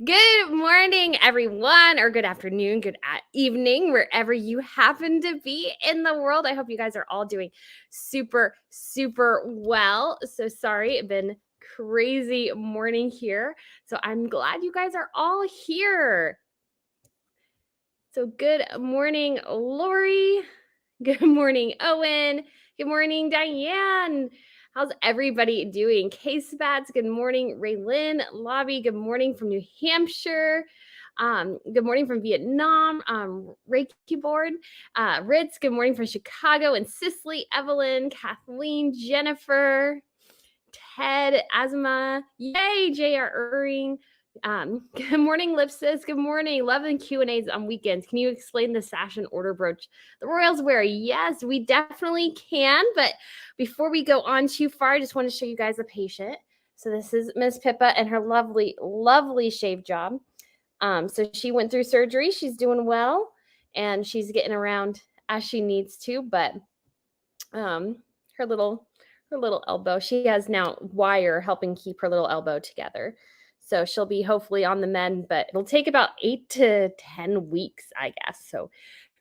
Good morning, everyone, or good afternoon, good evening, wherever you happen to be in the world. I hope you guys are all doing super, super well. So sorry, it's been crazy morning here. So I'm glad you guys are all here. So good morning, Lori. Good morning, Owen. Good morning, Diane. How's everybody doing? K-Spats, good morning. Raylyn, Lobby, good morning from New Hampshire. Good morning from Vietnam. Reiki board. Ritz, good morning from Chicago. And Cicely, Evelyn, Kathleen, Jennifer, Ted, Asma. Yay, J.R. Irving. Good morning, Lipsis. Good morning. Love and Q&As on weekends. Can you explain the sash and order brooch the royals wear? Yes, we definitely can. But before we go on too far, I just want to show you guys a patient. So this is Miss Pippa and her lovely, lovely shave job. So she went through surgery. She's doing well, and she's getting around as she needs to. But her little elbow, she has now wire helping keep her little elbow together. So she'll be hopefully on the mend, but it'll take about 8 to 10 weeks, I guess. So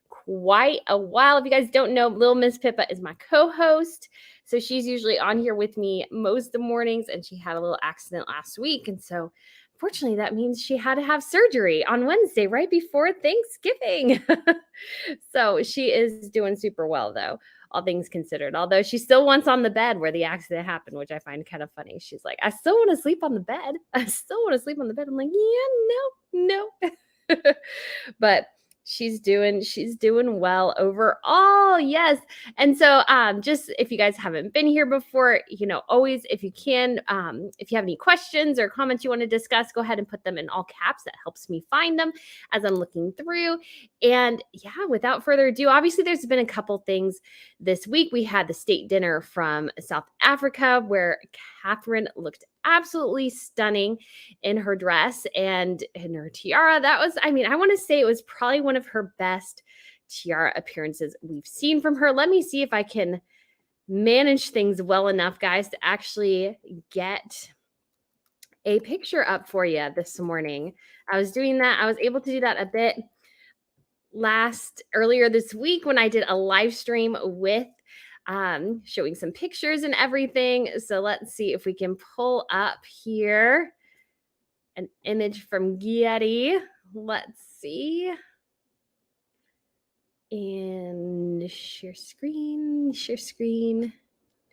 quite a while. If you guys don't know, Little Miss Pippa is my co-host. So she's usually on here with me most of the mornings, and she had a little accident last week. And so unfortunately, that means she had to have surgery on Wednesday, right before Thanksgiving. So she is doing super well, though, all things considered. Although she still wants on the bed where the accident happened, which I find kind of funny. She's like, I still want to sleep on the bed. I still want to sleep on the bed. I'm like, yeah, no. But she's doing well overall. Yes. And so just if you guys haven't been here before, always, if you can, if you have any questions or comments you want to discuss, go ahead and put them in all caps. That helps me find them as I'm looking through. And yeah, without further ado, obviously there's been a couple things this week. We had the state dinner from South Africa where Catherine looked absolutely stunning in her dress and in her tiara. That was, I want to say it was probably one of her best tiara appearances we've seen from her. Let me see if I can manage things well enough, guys, to actually get a picture up for you this morning. I was doing that. I was able to do that a bit earlier this week when I did a live stream with showing some pictures and everything. So let's see if we can pull up here an image from Getty. Let's see. And share screen,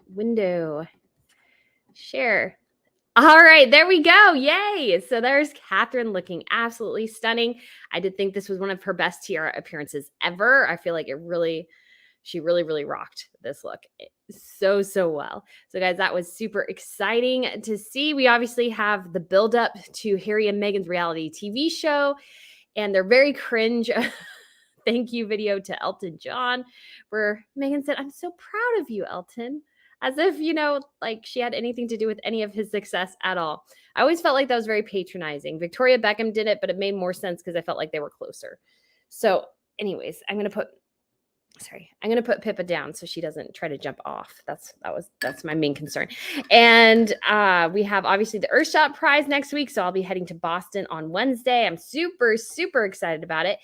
window, share. All right, there we go. Yay. So there's Catherine looking absolutely stunning. I did think this was one of her best tiara appearances ever. I feel like she really rocked this look so well. So guys, that was super exciting to see. We obviously have the build up to Harry and Meghan's reality TV show, and they're very cringe thank you video to Elton John, where Meghan said, "I'm so proud of you, Elton." As if, like she had anything to do with any of his success at all. I always felt like that was very patronizing. Victoria Beckham did it, but it made more sense because I felt like they were closer. So anyways, I'm going to put Pippa down so she doesn't try to jump off. That's my main concern. And we have obviously the Earthshot Prize next week. So I'll be heading to Boston on Wednesday. I'm super excited about it.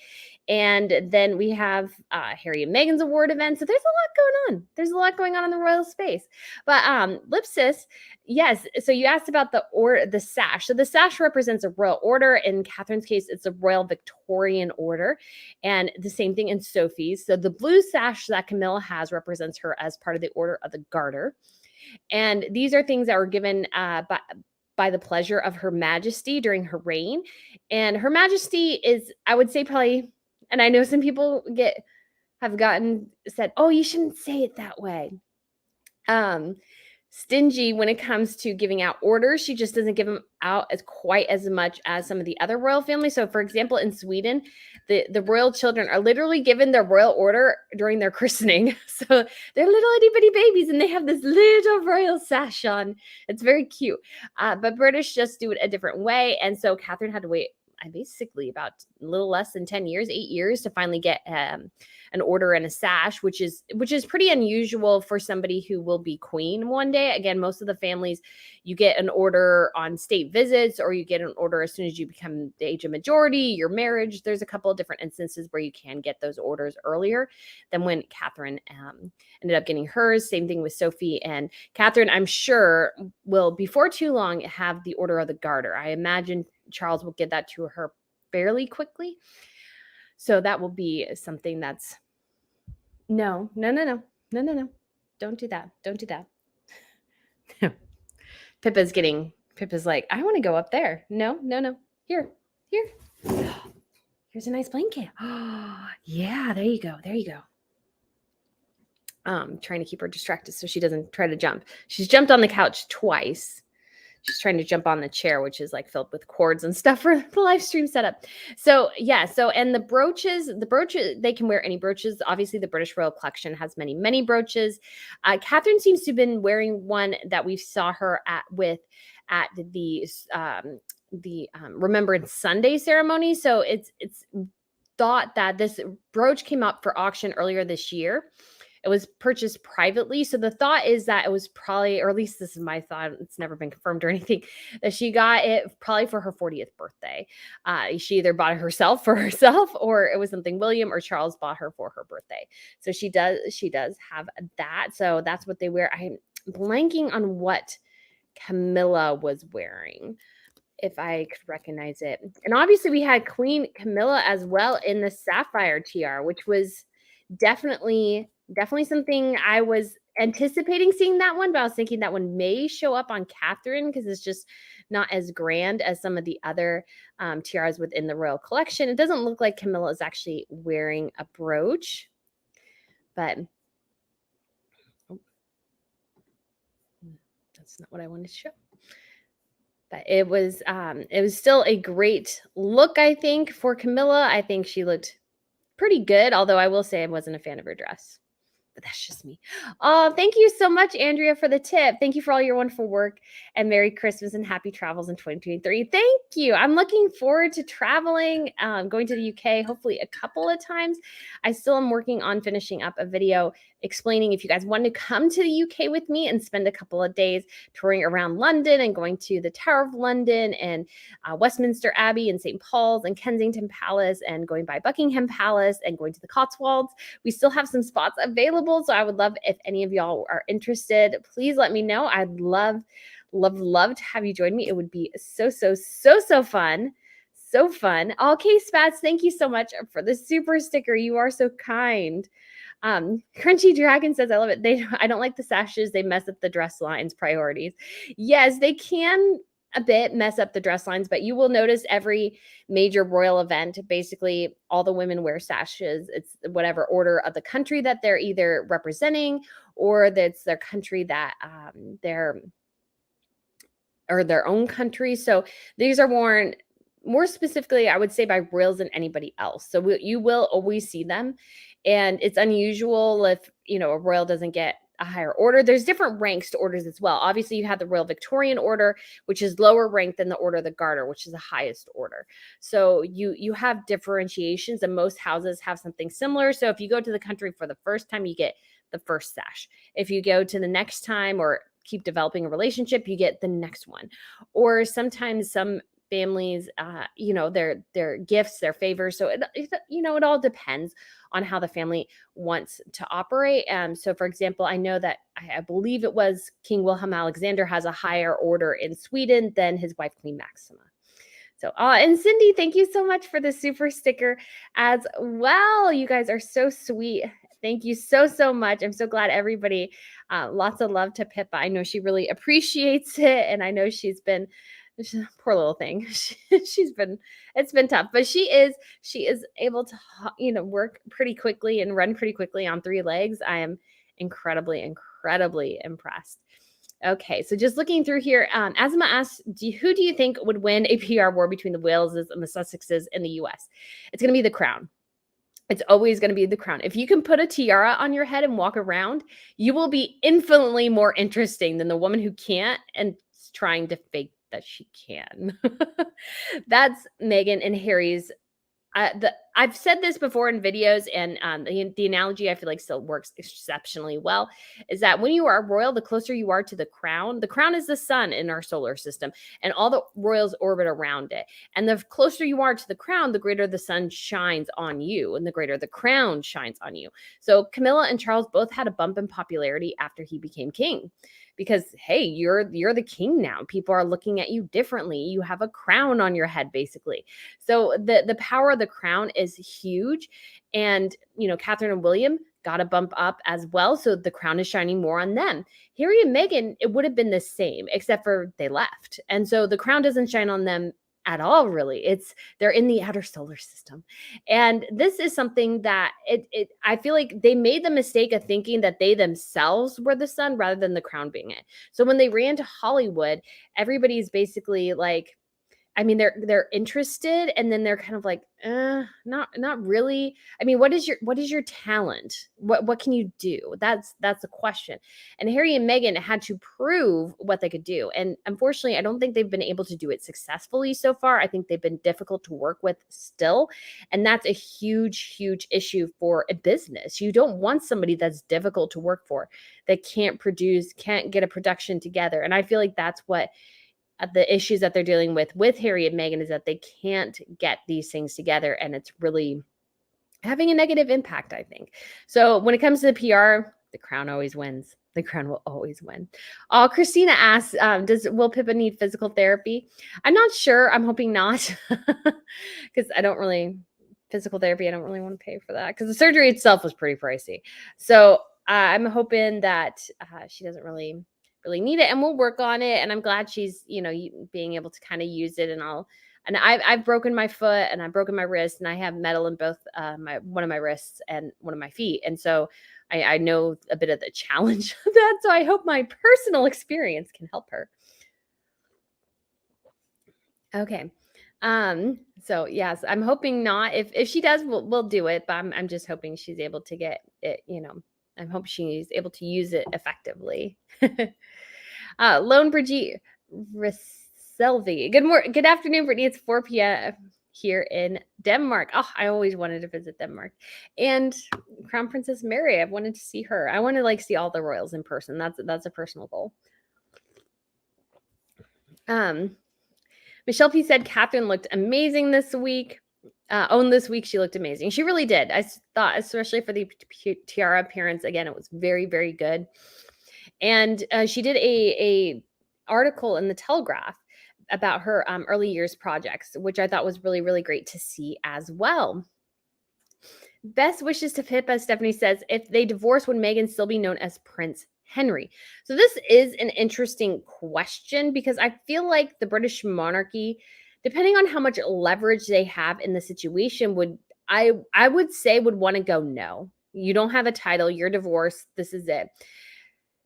And then we have Harry and Meghan's award event. So there's a lot going on. There's a lot going on in the royal space. But Lipsis, yes. So you asked about the sash. So the sash represents a royal order. In Catherine's case, it's a Royal Victorian Order. And the same thing in Sophie's. So the blue sash that Camilla has represents her as part of the Order of the Garter. And these are things that were given by the pleasure of Her Majesty during her reign. And Her Majesty is, I would say, probably, and I know some people have said, oh, you shouldn't say it that way. Stingy when it comes to giving out orders. She just doesn't give them out quite as much as some of the other royal families. So for example, in Sweden, the royal children are literally given their royal order during their christening. So they're little itty bitty babies and they have this little royal sash on. It's very cute. But British just do it a different way. And so Catherine had to wait basically about a little less than 10 years, 8 years to finally get an order and a sash, which is pretty unusual for somebody who will be queen one day. Again, most of the families, you get an order on state visits, or you get an order as soon as you become the age of majority, your marriage. There's a couple of different instances where you can get those orders earlier than when Catherine ended up getting hers. Same thing with Sophie. And Catherine, I'm sure, will before too long have the Order of the Garter. I imagine Charles will get that to her fairly quickly. So that will be something that's no. Don't do that. Don't do that. Pippa's like, I want to go up there. No. Here. Here's a nice blanket. Oh, yeah, there you go. Trying to keep her distracted so she doesn't try to jump. She's jumped on the couch twice. She's trying to jump on the chair, which is like filled with cords and stuff for the live stream setup. So yeah, and the brooches, they can wear any brooches. Obviously, the British Royal Collection has many brooches. Catherine seems to have been wearing one that we saw her at the Remembrance Sunday ceremony. So it's thought that this brooch came up for auction earlier this year. It was purchased privately. So the thought is that it was probably, or at least this is my thought, it's never been confirmed or anything, that she got it probably for her 40th birthday. She either bought it herself for herself, or it was something William or Charles bought her for her birthday. So she does have that. So that's what they wear. I'm blanking on what Camilla was wearing, if I could recognize it. And obviously we had Queen Camilla as well in the sapphire tiara, which was definitely something I was anticipating seeing that one, but I was thinking that one may show up on Catherine because it's just not as grand as some of the other tiaras within the royal collection. It doesn't look like Camilla is actually wearing a brooch, but that's not what I wanted to show. But it was still a great look, I think, for Camilla. I think she looked pretty good, although I will say I wasn't a fan of her dress. But that's just me. Oh, thank you so much, Andrea, for the tip. Thank you for all your wonderful work, and Merry Christmas and happy travels in 2023. Thank you. I'm looking forward to traveling, going to the UK, hopefully a couple of times. I still am working on finishing up a video explaining if you guys want to come to the UK with me and spend a couple of days touring around London and going to the Tower of London and Westminster Abbey and St. Paul's and Kensington Palace and going by Buckingham Palace and going to the Cotswolds. We still have some spots available, so I would love if any of y'all are interested. Please let me know. I'd love to have you join me. It would be so fun. So fun. Okay, Spats, thank you so much for the super sticker. You are so kind. Crunchy Dragon says, I love it. I don't like the sashes. They mess up the dress lines priorities. Yes, they can a bit mess up the dress lines, but you will notice every major royal event, basically all the women wear sashes. It's whatever order of the country that they're either representing, or that's their country that or their own country. So these are worn more specifically, I would say, by royals than anybody else. So you will always see them. And it's unusual if, a royal doesn't get a higher order. There's different ranks to orders as well. Obviously, you have the Royal Victorian Order, which is lower ranked than the Order of the Garter, which is the highest order. So you have differentiations, and most houses have something similar. So if you go to the country for the first time, you get the first sash. If you go to the next time or keep developing a relationship, you get the next one. Or sometimes some families, their gifts, their favors. So it all depends on how the family wants to operate. So for example, I know that I believe it was King Wilhelm Alexander has a higher order in Sweden than his wife, Queen Maxima. So, and Cindy, thank you so much for the super sticker as well. You guys are so sweet. Thank you so much. I'm so glad everybody, lots of love to Pippa. I know she really appreciates it. And I know she's been, poor little thing. It's been tough, but she is able to, work pretty quickly and run pretty quickly on 3 legs. I am incredibly impressed. Okay, so just looking through here, Asma asks, who do you think would win a PR war between the Waleses and the Sussexes in the US? It's going to be the crown. It's always going to be the crown. If you can put a tiara on your head and walk around, you will be infinitely more interesting than the woman who can't and trying to fake that she can. That's Meghan and Harry's. I've said this before in videos, and the analogy I feel like still works exceptionally well is that when you are royal, the closer you are to the crown is the sun in our solar system, and all the royals orbit around it. And the closer you are to the crown, the greater the sun shines on you, and the greater the crown shines on you. So Camilla and Charles both had a bump in popularity after he became king. Because hey, you're the king now. People are looking at you differently. You have a crown on your head, basically. So the power of the crown is huge. And, Catherine and William got a bump up as well. So the crown is shining more on them. Harry and Meghan, it would have been the same, except for they left. And so the crown doesn't shine on them at all, really. They're in the outer solar system. And this is something that I feel like they made the mistake of thinking that they themselves were the sun rather than the crown being it. So when they ran to Hollywood, everybody's basically like, I mean, they're interested, and then they're kind of like, not really. I mean, what is your talent? What can you do? That's the question. And Harry and Meghan had to prove what they could do. And unfortunately, I don't think they've been able to do it successfully so far. I think they've been difficult to work with still. And that's a huge, huge issue for a business. You don't want somebody that's difficult to work for, that can't produce, can't get a production together. And I feel like that's what the issues that they're dealing with Harry and Meghan is that they can't get these things together, and it's really having a negative impact, I think. So when it comes to the PR, the crown always wins. The crown will always win. Christina asks, will Pippa need physical therapy? I'm not sure. I'm hoping not, because physical therapy, I don't really want to pay for that, because the surgery itself was pretty pricey. So I'm hoping that she doesn't really need it, and we'll work on it. And I'm glad she's, being able to kind of use it. And I've broken my foot, and I've broken my wrist, and I have metal in both one of my wrists and one of my feet. And so I know a bit of the challenge of that. So I hope my personal experience can help her. Okay. So yes, I'm hoping not. If she does, we'll do it. But I'm just hoping she's able to get it, I hope she's able to use it effectively. Lone Brigitte Selvi. Good afternoon, Brittany. It's 4 p.m. here in Denmark. Oh, I always wanted to visit Denmark. And Crown Princess Mary, I've wanted to see her. I want to see all the royals in person. That's a personal goal. Michelle P said Catherine looked amazing this week. This week she looked amazing. She really did. I thought, especially for the tiara appearance, again, it was very, very good. And she did a article in the Telegraph about her early years projects, which I thought was really, really great to see as well. Best wishes to Pippa, Stephanie says, if they divorce, would Meghan still be known as Prince Henry? So this is an interesting question, because I feel like the British monarchy, depending on how much leverage they have in the situation, would want to go, no, you don't have a title, you're divorced, this is it.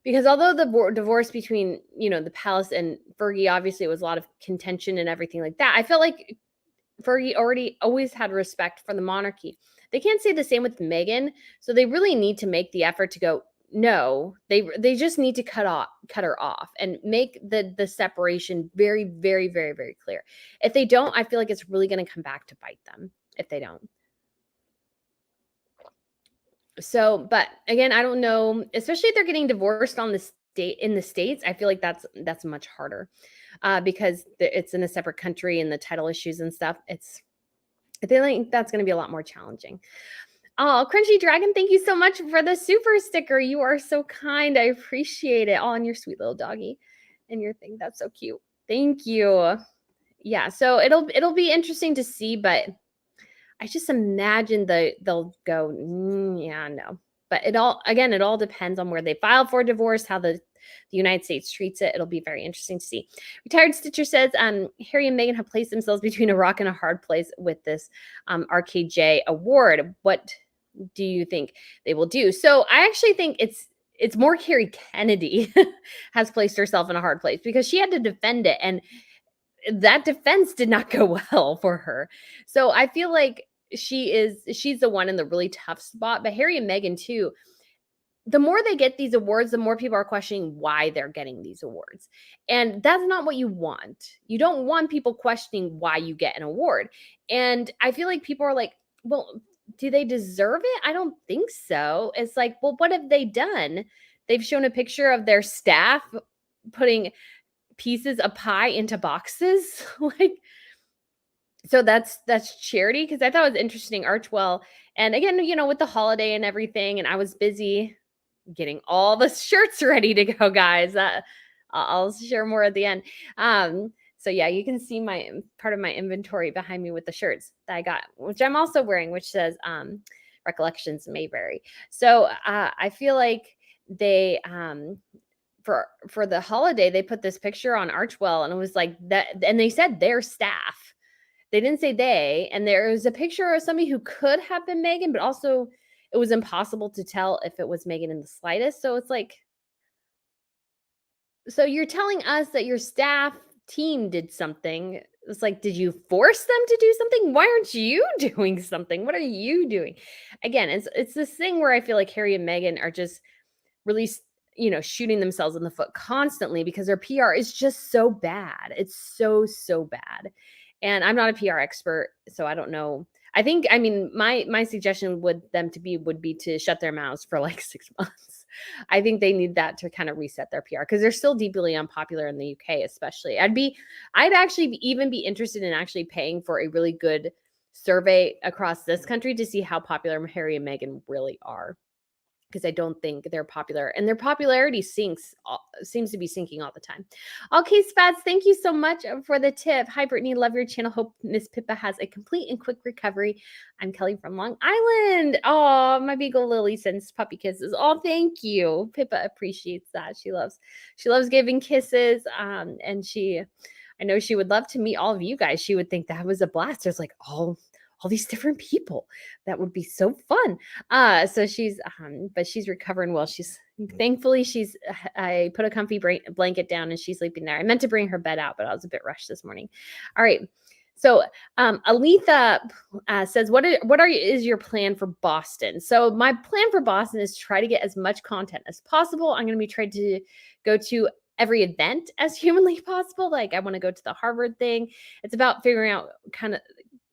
Because although the divorce between, the palace and Fergie, obviously it was a lot of contention and everything like that, I felt like Fergie always had respect for the monarchy. They can't say the same with Meghan, so they really need to make the effort to go, no, they just need to cut her off and make the separation very, very, very, very clear. If they don't, I feel like it's really going to come back to bite them if they don't. So, but again, I don't know, especially if they're getting divorced in the States, I feel like that's much harder because it's in a separate country, and the title issues and stuff. I think that's going to be a lot more challenging. Oh, Crunchy Dragon, thank you so much for the super sticker. You are so kind. I appreciate it. Oh, and your sweet little doggy and your thing. That's so cute. Thank you. Yeah, so it'll be interesting to see, but I just imagine they'll go, yeah, no. But it all depends on where they file for divorce, how the United States treats it. It'll be very interesting to see. Retired Stitcher says, Harry and Meghan have placed themselves between a rock and a hard place with this RKJ award. What do you think they will do? So I actually think it's more Carrie Kennedy has placed herself in a hard place, because she had to defend it, and that defense did not go well for her. So I feel like she's the one in the really tough spot. But Harry and Meghan too, the more they get these awards, the more people are questioning why they're getting these awards. And that's not what you want. You don't want people questioning why you get an award. And I feel like people are like, well, do they deserve it? I don't think so. It's like, well, what have they done? They've shown a picture of their staff putting pieces of pie into boxes. Like, so that's charity, because I thought it was interesting. Archwell, and again, with the holiday and everything, and I was busy getting all the shirts ready to go, guys. I'll share more at the end. So yeah, you can see my part of my inventory behind me with the shirts that I got, which I'm also wearing, which says Recollections Mayberry. So I feel like they for the holiday, they put this picture on Archwell, and it was like that, and they said their staff. They didn't say they, and there was a picture of somebody who could have been Meghan, but also it was impossible to tell if it was Meghan in the slightest. So it's like, so you're telling us that your staff team did something. It's like, did you force them to do something? Why aren't you doing something? What are you doing? Again, it's this thing where I feel like Harry and Meghan are just really, shooting themselves in the foot constantly because their PR is just so bad. It's so bad. And I'm not a PR expert, so I don't know. I mean, my suggestion would be to shut their mouths for like 6 months. I think they need that to kind of reset their PR, because they're still deeply unpopular in the UK, especially. I'd actually even be interested in actually paying for a really good survey across this country to see how popular Harry and Meghan really are, because I don't think they're popular, and their popularity seems to be sinking all the time. Okay, Spats, thank you so much for the tip. Hi, Brittany, love your channel. Hope Miss Pippa has a complete and quick recovery. I'm Kelly from Long Island. Oh, my beagle Lily sends puppy kisses. Oh, thank you. Pippa appreciates that. She loves giving kisses. And I know she would love to meet all of you guys. She would think that was a blast. There's like all these different people. That would be so fun. So but she's recovering well. Thankfully I put a comfy blanket down and she's sleeping there. I meant to bring her bed out, but I was a bit rushed this morning. All right. So Aletha says, is your plan for Boston? So my plan for Boston is to try to get as much content as possible. I'm going to be trying to go to every event as humanly possible. Like, I want to go to the Harvard thing. It's about figuring out kind of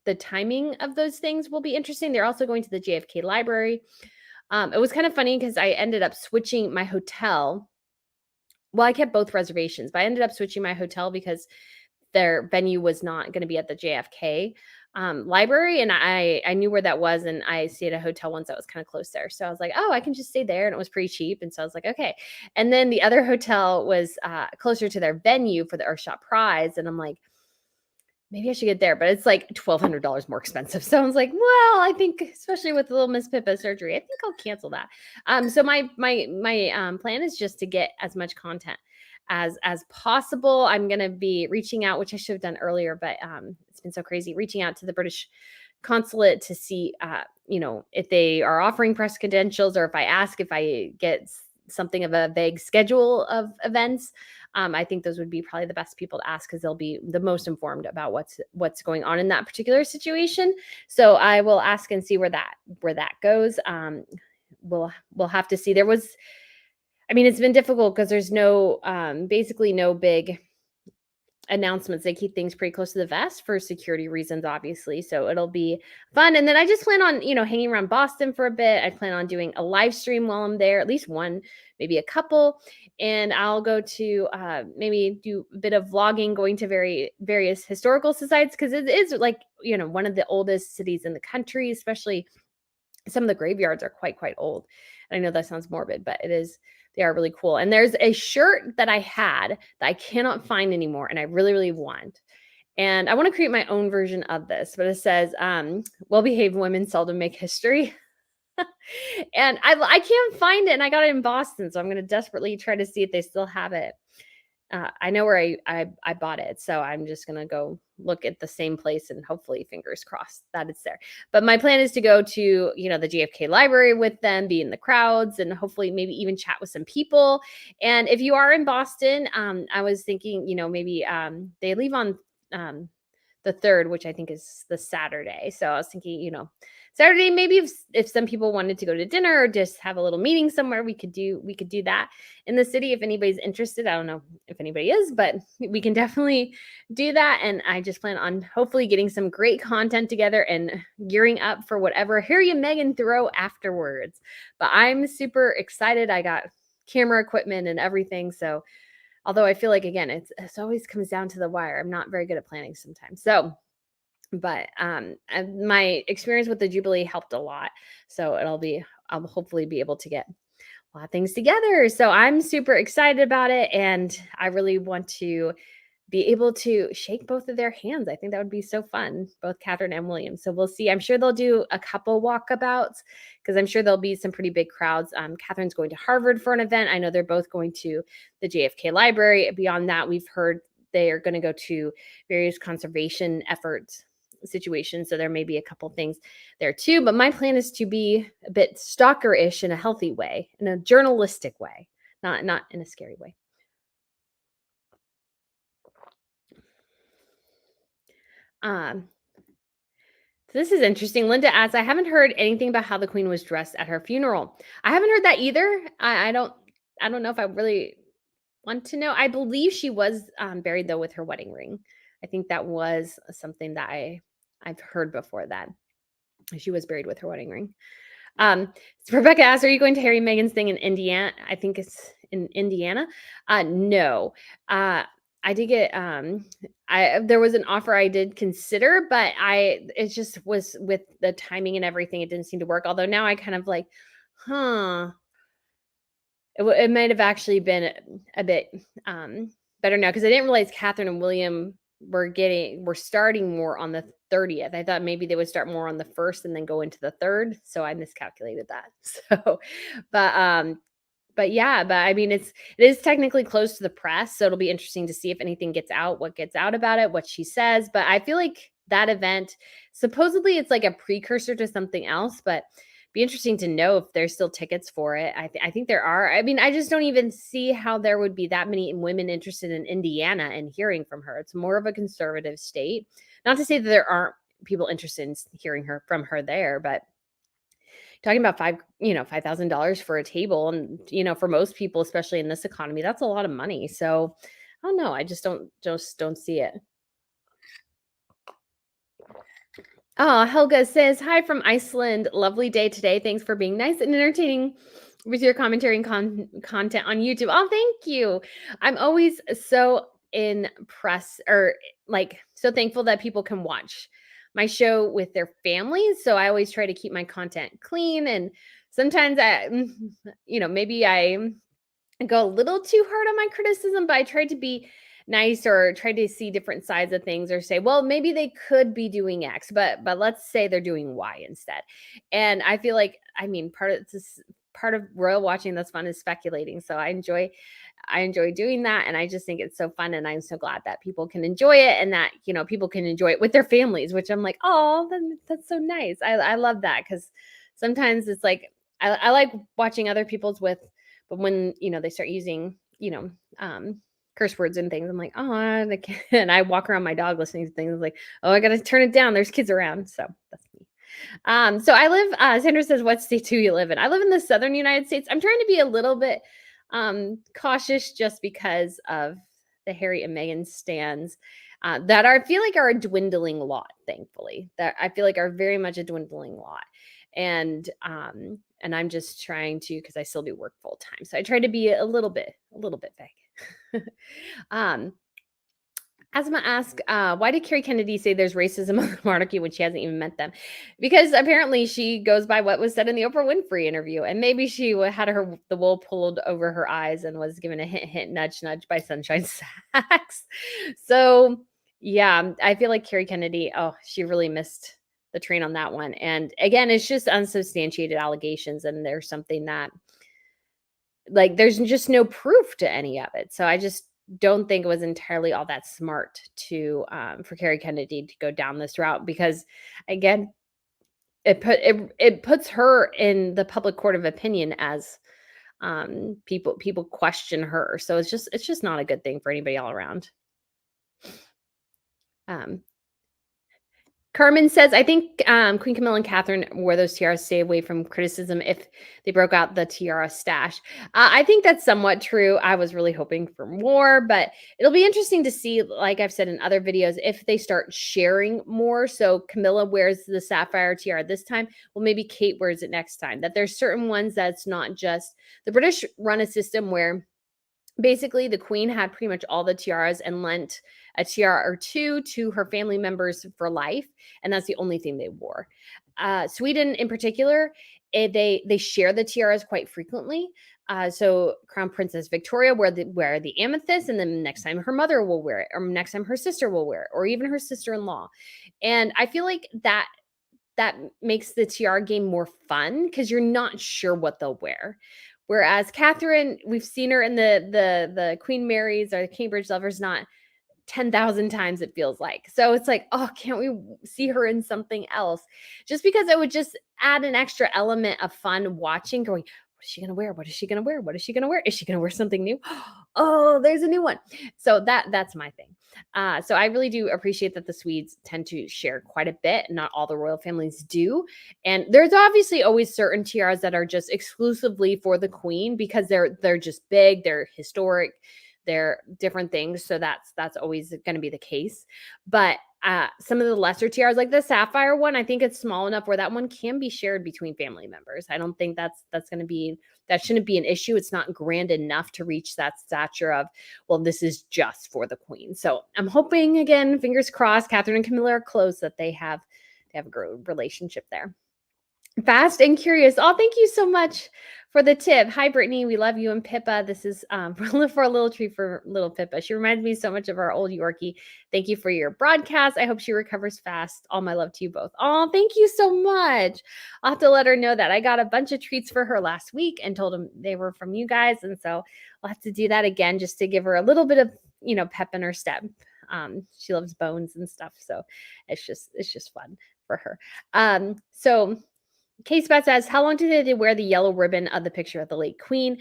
the timing of those things will be interesting. They're also going to the JFK library. It was kind of funny because I ended up switching my hotel. Well, I kept both reservations, but I ended up switching my hotel because their venue was not going to be at the JFK library. And I knew where that was. And I stayed at a hotel once that was kind of close there. So I was like, oh, I can just stay there. And it was pretty cheap. And so I was like, okay. And then the other hotel was closer to their venue for the Earthshot Prize. And I'm like, maybe I should get there, but it's like $1,200 more expensive. So I was like, well, I think, especially with little Miss Pippa's surgery, I think I'll cancel that. So my plan is just to get as much content as possible. I'm going to be reaching out, which I should have done earlier, but it's been so crazy, reaching out to the British consulate to see, if they are offering press credentials, or if I get something of a vague schedule of events. I think those would be probably the best people to ask, because they'll be the most informed about what's going on in that particular situation. So I will ask and see where that goes. We'll have to see. It's been difficult because there's basically no big announcements. They keep things pretty close to the vest for security reasons, obviously. So it'll be fun. And then I just plan on, hanging around Boston for a bit. I plan on doing a live stream while I'm there, at least one, maybe a couple. And I'll go to maybe do a bit of vlogging, going to various historical societies, because it is like, one of the oldest cities in the country, especially some of the graveyards are quite old. And I know that sounds morbid, but it is. They are really cool. And there's a shirt that I had that I cannot find anymore, and I really want. And I want to create my own version of this, but it says, well-behaved women seldom make history. And I can't find it, and I got it in Boston, so I'm going to desperately try to see if they still have it. I know where I bought it, so I'm just going to go look at the same place, and hopefully, fingers crossed, that it's there. But my plan is to go to, the JFK library with them, be in the crowds, and hopefully maybe even chat with some people. And if you are in Boston, I was thinking, maybe they leave on the 3rd, which I think is the Saturday. So I was thinking, Saturday, maybe if some people wanted to go to dinner or just have a little meeting somewhere, we could do that in the city if anybody's interested. I don't know if anybody is, but we can definitely do that. And I just plan on hopefully getting some great content together and gearing up for whatever Harry and Meghan throw afterwards. But I'm super excited. I got camera equipment and everything. So although I feel like, again, it's always comes down to the wire. I'm not very good at planning sometimes. So, but my experience with the Jubilee helped a lot. So I'll hopefully be able to get a lot of things together. So I'm super excited about it. And I really want to be able to shake both of their hands. I think that would be so fun, both Catherine and William. So we'll see. I'm sure they'll do a couple walkabouts because I'm sure there'll be some pretty big crowds. Catherine's going to Harvard for an event. I know they're both going to the JFK Library. Beyond that, we've heard they are going to go to various conservation efforts situations. So there may be a couple things there too. But my plan is to be a bit stalker-ish in a healthy way, in a journalistic way, not in a scary way. Um, So this is interesting. Linda asks, I haven't heard anything about how the queen was dressed at her funeral. I haven't heard that either. I don't know if I really want to know. I believe she was buried though with her wedding ring. I think that was something that I've heard before that she was buried with her wedding ring. So Rebecca asks, are you going to Harry and Meghan's thing in Indiana? I think it's in Indiana. No. I did get there was an offer I did consider, but it just was with the timing and everything, it didn't seem to work. Although now I kind of like, huh. It might have actually been a bit better now because I didn't realize Catherine and William were starting more on the 30th. I thought maybe they would start more on the 1st and then go into the 3rd. So I miscalculated that. So, but but yeah, but I mean it is technically close to the press, so it'll be interesting to see if anything gets out, what gets out about it, what she says. But I feel like that event supposedly it's like a precursor to something else, but be interesting to know if there's still tickets for it. I think there are. I mean, I just don't even see how there would be that many women interested in Indiana and hearing from her. It's more of a conservative state. Not to say that there aren't people interested in hearing from her there, but talking about $5,000 for a table, and for most people, especially in this economy, that's a lot of money. So I don't know. I just don't see it. Oh, Helga says, hi from Iceland. Lovely day today. Thanks for being nice and entertaining with your commentary and content on YouTube. Oh, thank you. I'm always so impressed or like so thankful that people can watch my show with their families. So I always try to keep my content clean. And sometimes maybe I go a little too hard on my criticism, but I tried to be nice or try to see different sides of things or say, well, maybe they could be doing X, but let's say they're doing Y instead. And I feel like, I mean, part of royal watching that's fun is speculating. So I enjoy doing that. And I just think it's so fun. And I'm so glad that people can enjoy it and that, people can enjoy it with their families, which I'm like, oh, that's so nice. I love that because sometimes it's like, I like watching other people's but when, they start using, curse words and things, I'm like, oh, and I walk around my dog listening to things like, oh, I got to turn it down. There's kids around. So that's me. So I live, Sandra says, what state do you live in? I live in the Southern United States. I'm trying to be a little bit cautious just because of the Harry and Meghan stands that I feel like are a dwindling lot, thankfully, that I feel like are very much a dwindling lot. And I'm just trying to, because I still do work full time. So I try to be a little bit vague. Asma asks, why did Carrie Kennedy say there's racism on the monarchy when she hasn't even met them? Because apparently she goes by what was said in the Oprah Winfrey interview. And maybe she had the wool pulled over her eyes and was given a hint, hint, nudge, nudge by Sunshine Sachs. So yeah, I feel like Carrie Kennedy, she really missed the train on that one. And again, it's just unsubstantiated allegations. And there's something that, like, there's just no proof to any of it. So I just don't think it was entirely all that smart to for Carrie Kennedy to go down this route because, again, it puts her in the public court of opinion as people question her. So it's just not a good thing for anybody all around. Carmen says, I think Queen Camilla and Catherine wore those tiaras to stay away from criticism if they broke out the tiara stash. I think that's somewhat true. I was really hoping for more, but it'll be interesting to see, like I've said in other videos, if they start sharing more. So Camilla wears the sapphire tiara this time. Well, maybe Kate wears it next time. That there's certain ones that's not just the British run a system where basically the queen had pretty much all the tiaras and lent a tiara or two to her family members for life, and that's the only thing they wore. Sweden in particular, they share the tiaras quite frequently. So Crown Princess Victoria wear the amethyst, and then next time her mother will wear it, or next time her sister will wear it, or even her sister-in-law. And I feel like that makes the tiara game more fun because you're not sure what they'll wear. Whereas Catherine, we've seen her in the Queen Mary's or the Cambridge Lovers not 10,000 times, it feels like. So it's like, oh, can't we see her in something else? Just because it would just add an extra element of fun watching, going, what is she gonna wear? What is she gonna wear? What is she gonna wear? Is she gonna wear something new? Oh, there's a new one. So that's my thing. So I really do appreciate that the Swedes tend to share quite a bit. Not all the royal families do. And there's obviously always certain tiaras that are just exclusively for the queen because they're just big, they're historic, they're different things. So that's always going to be the case. But some of the lesser tiaras, like the sapphire one, I think it's small enough where that one can be shared between family members. I don't think that's going to be, that shouldn't be an issue. It's not grand enough to reach that stature of, well, this is just for the queen. So I'm hoping, again, fingers crossed, Catherine and Camilla are close, that they have a good relationship there. Fast and curious. Oh, thank you so much for the tip. Hi, Brittany. We love you. And Pippa. This is for a little treat for little Pippa. She reminds me so much of our old Yorkie. Thank you for your broadcast. I hope she recovers fast. All my love to you both. Oh, thank you so much. I'll have to let her know that I got a bunch of treats for her last week and told them they were from you guys. And so I'll have to do that again just to give her a little bit of, pep in her step. She loves bones and stuff. So it's just fun for her. So Case Beth says, how long did they wear the yellow ribbon of the picture of the late queen?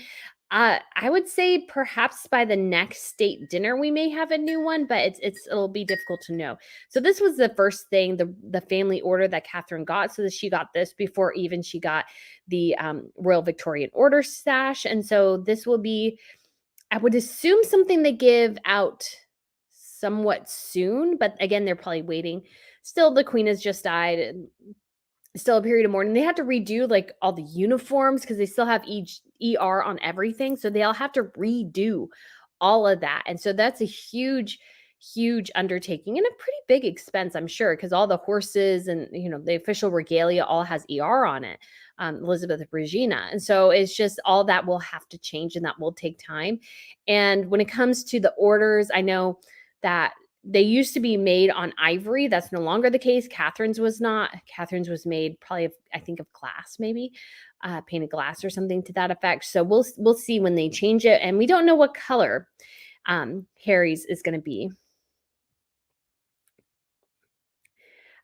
I would say perhaps by the next state dinner we may have a new one, but it'll be difficult to know. So this was the first thing, the family order that Catherine got, so that she got this before even she got the Royal Victorian Order sash. And so this will be, I would assume, something they give out somewhat soon, but again, they're probably waiting. Still, the queen has just died, and still a period of mourning. They had to redo like all the uniforms because they still have each ER on everything. So they all have to redo all of that. And so that's a huge, huge undertaking and a pretty big expense, I'm sure, because all the horses and, the official regalia all has ER on it. Elizabeth Regina. And so it's just all that will have to change, and that will take time. And when it comes to the orders, I know that they used to be made on ivory. That's no longer the case. Catherine's was not. Catherine's was made probably, I think, of glass, maybe painted glass or something to that effect. So we'll see when they change it, and we don't know what color Harry's is going to be.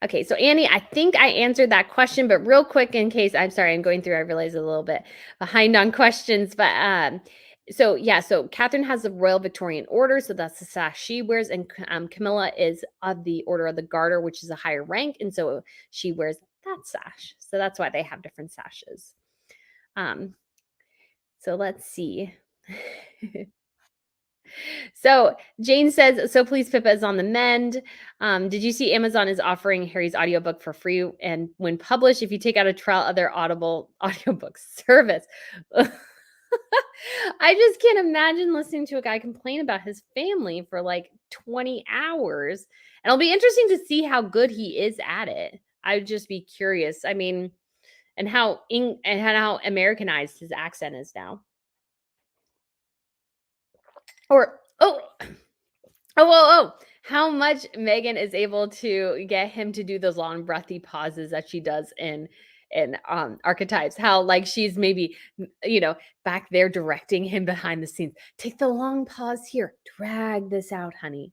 Okay, so Annie, I think I answered that question, but real quick, in case, I'm sorry, I'm going through, I realize a little bit behind on questions, but so Catherine has the Royal Victorian Order, so that's the sash she wears, and Camilla is of the Order of the Garter, which is a higher rank, and so she wears that sash. So that's why they have different sashes. So let's see. So Jane says, so please, Pippa is on the mend. Did you see Amazon is offering Harry's audiobook for free? And when published, if you take out a trial of their Audible audiobook service. I just can't imagine listening to a guy complain about his family for like 20 hours. And it'll be interesting to see how good he is at it. I would just be curious. I mean, and how Americanized his accent is now. Or how much Meghan is able to get him to do those long breathy pauses that she does in Archetypes. How like she's maybe back there directing him behind the scenes. Take the long pause here. Drag this out, honey.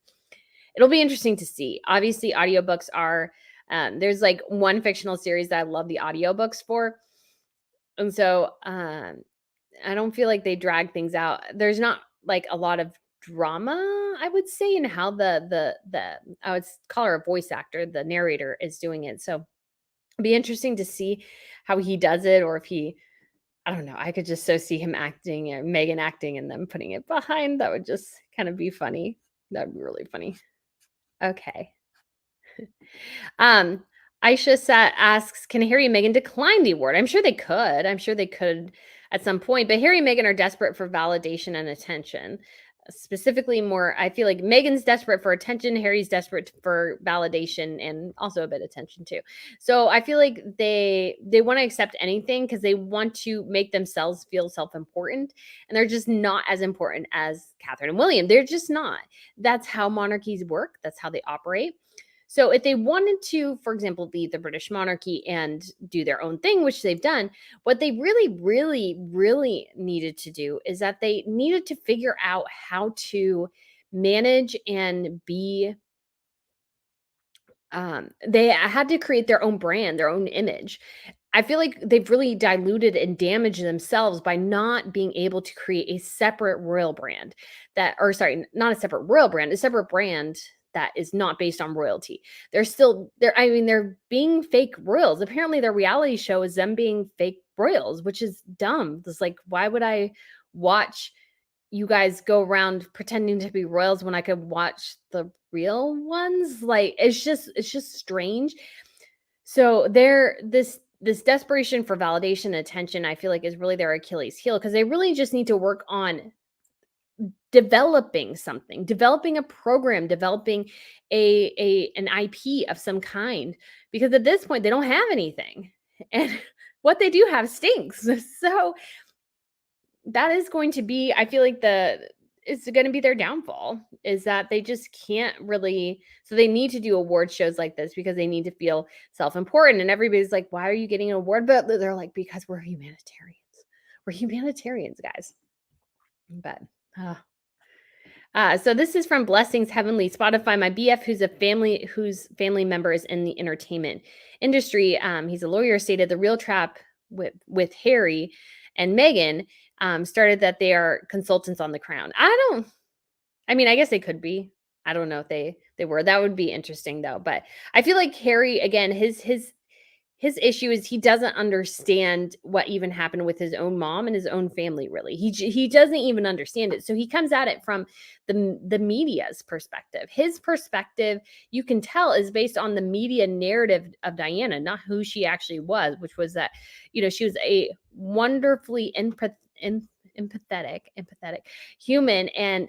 It'll be interesting to see. Obviously, audiobooks are there's like one fictional series that I love the audiobooks for. And so I don't feel like they drag things out. There's not like a lot of drama, I would say, and how the I would call her a voice actor, the narrator is doing it. So it'd be interesting to see how he does it, or if he, I don't know. I could just so see him acting and Meghan acting and then putting it behind. That would just kind of be funny. That would be really funny. Okay. Um, asks, can Harry and Meghan decline the award? I'm sure they could. I'm sure they could at some point, but Harry and Meghan are desperate for validation and attention. Specifically, more, I feel like Meghan's desperate for attention, Harry's desperate for validation and also a bit of attention too. So I feel like they want to accept anything because they want to make themselves feel self-important, and they're just not as important as Catherine and William. They're just not. That's how monarchies work. That's how they operate. So if they wanted to, for example, leave the British monarchy and do their own thing, which they've done, what they really, really, really needed to do is that they needed to figure out how to manage and be they had to create their own brand, their own image. I feel like they've really diluted and damaged themselves by not being able to create a separate royal brand that, or sorry, not a separate royal brand, a separate brand that is not based on royalty. They're still they're I mean, they're being fake royals. Apparently their reality show is them being fake royals, which is dumb. It's like, why would I watch you guys go around pretending to be royals when I could watch the real ones? Like, it's just strange. So they're this desperation for validation and attention, I feel like, is really their Achilles heel, because they really just need to work on developing something, developing a program, developing an IP of some kind, because at this point they don't have anything. And what they do have stinks. So that is going to be, I feel like, it's going to be their downfall, is that they just can't really, so they need to do award shows like this because they need to feel self-important, and everybody's like, why are you getting an award? But they're like, because we're humanitarians, guys. But so this is from Blessings Heavenly Spotify. My BF, whose family member is in the entertainment industry, he's a lawyer, stated the real trap with Harry and Meghan started that they are consultants on the crown. I mean, I guess they could be. I don't know if they were. That would be interesting though. But I feel like Harry, again, his issue is he doesn't understand what even happened with his own mom and his own family. Really, he doesn't even understand it. So he comes at it from the media's perspective. His perspective, you can tell, is based on the media narrative of Diana, not who she actually was, which was that, she was a wonderfully empathetic human, and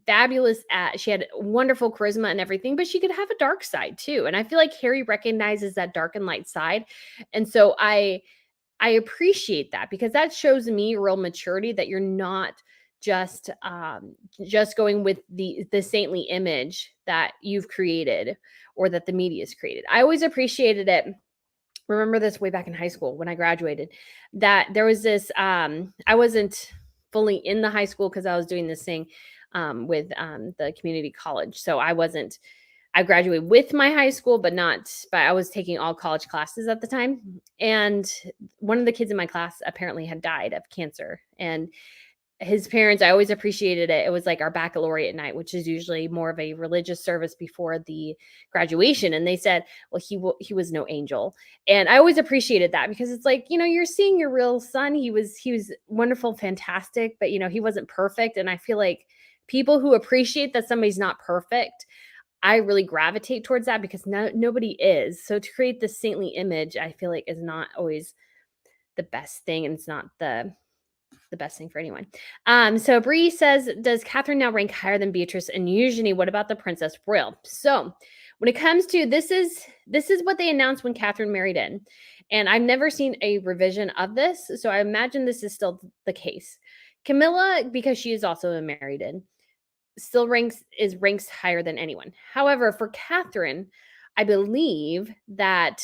fabulous at, she had wonderful charisma and everything, but she could have a dark side too. And I feel like Harry recognizes that dark and light side. And so I appreciate that, because that shows me real maturity, that you're not just going with the saintly image that you've created or that the media's created. I always appreciated it. Remember this way back in high school when I graduated, that there was this I wasn't fully in the high school because I was doing this thing with the community college. So I graduated with my high school, but I was taking all college classes at the time. And one of the kids in my class apparently had died of cancer. And his parents, I always appreciated it. It was like our baccalaureate night, which is usually more of a religious service before the graduation. And they said, well, he was no angel. And I always appreciated that, because it's like, you're seeing your real son. He was wonderful, fantastic, but he wasn't perfect. And I feel like people who appreciate that somebody's not perfect, I really gravitate towards that, because nobody is. So to create this saintly image, I feel like, is not always the best thing, and it's not the best thing for anyone. So Bree says, does Catherine now rank higher than Beatrice and Eugenie? What about the Princess Royal? So when it comes to this is what they announced when Catherine married in. And I've never seen a revision of this, so I imagine this is still the case. Camilla, because she is also a married in, still ranks higher than anyone. However, for Catherine, I believe that,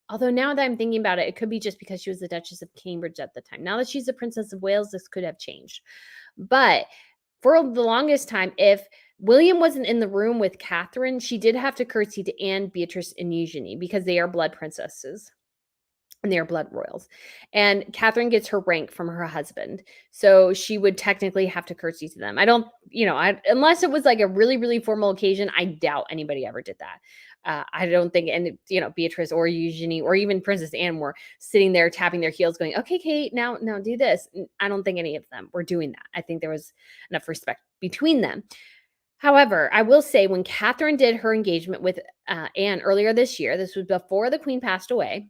although now that I'm thinking about it, it could be just because she was the Duchess of Cambridge at the time. Now that she's the Princess of Wales, this could have changed. But for the longest time, if William wasn't in the room with Catherine, she did have to curtsy to Anne, Beatrice, and Eugenie, because they are blood princesses. and they are blood royals. And Catherine gets her rank from her husband. So she would technically have to curtsy to them. I don't, unless it was like a really, really formal occasion, I doubt anybody ever did that. I don't think, and Beatrice or Eugenie or even Princess Anne were sitting there tapping their heels, going, "Okay, Kate, now do this." I don't think any of them were doing that. I think there was enough respect between them. However, I will say when Catherine did her engagement with Anne earlier this year, this was before the Queen passed away.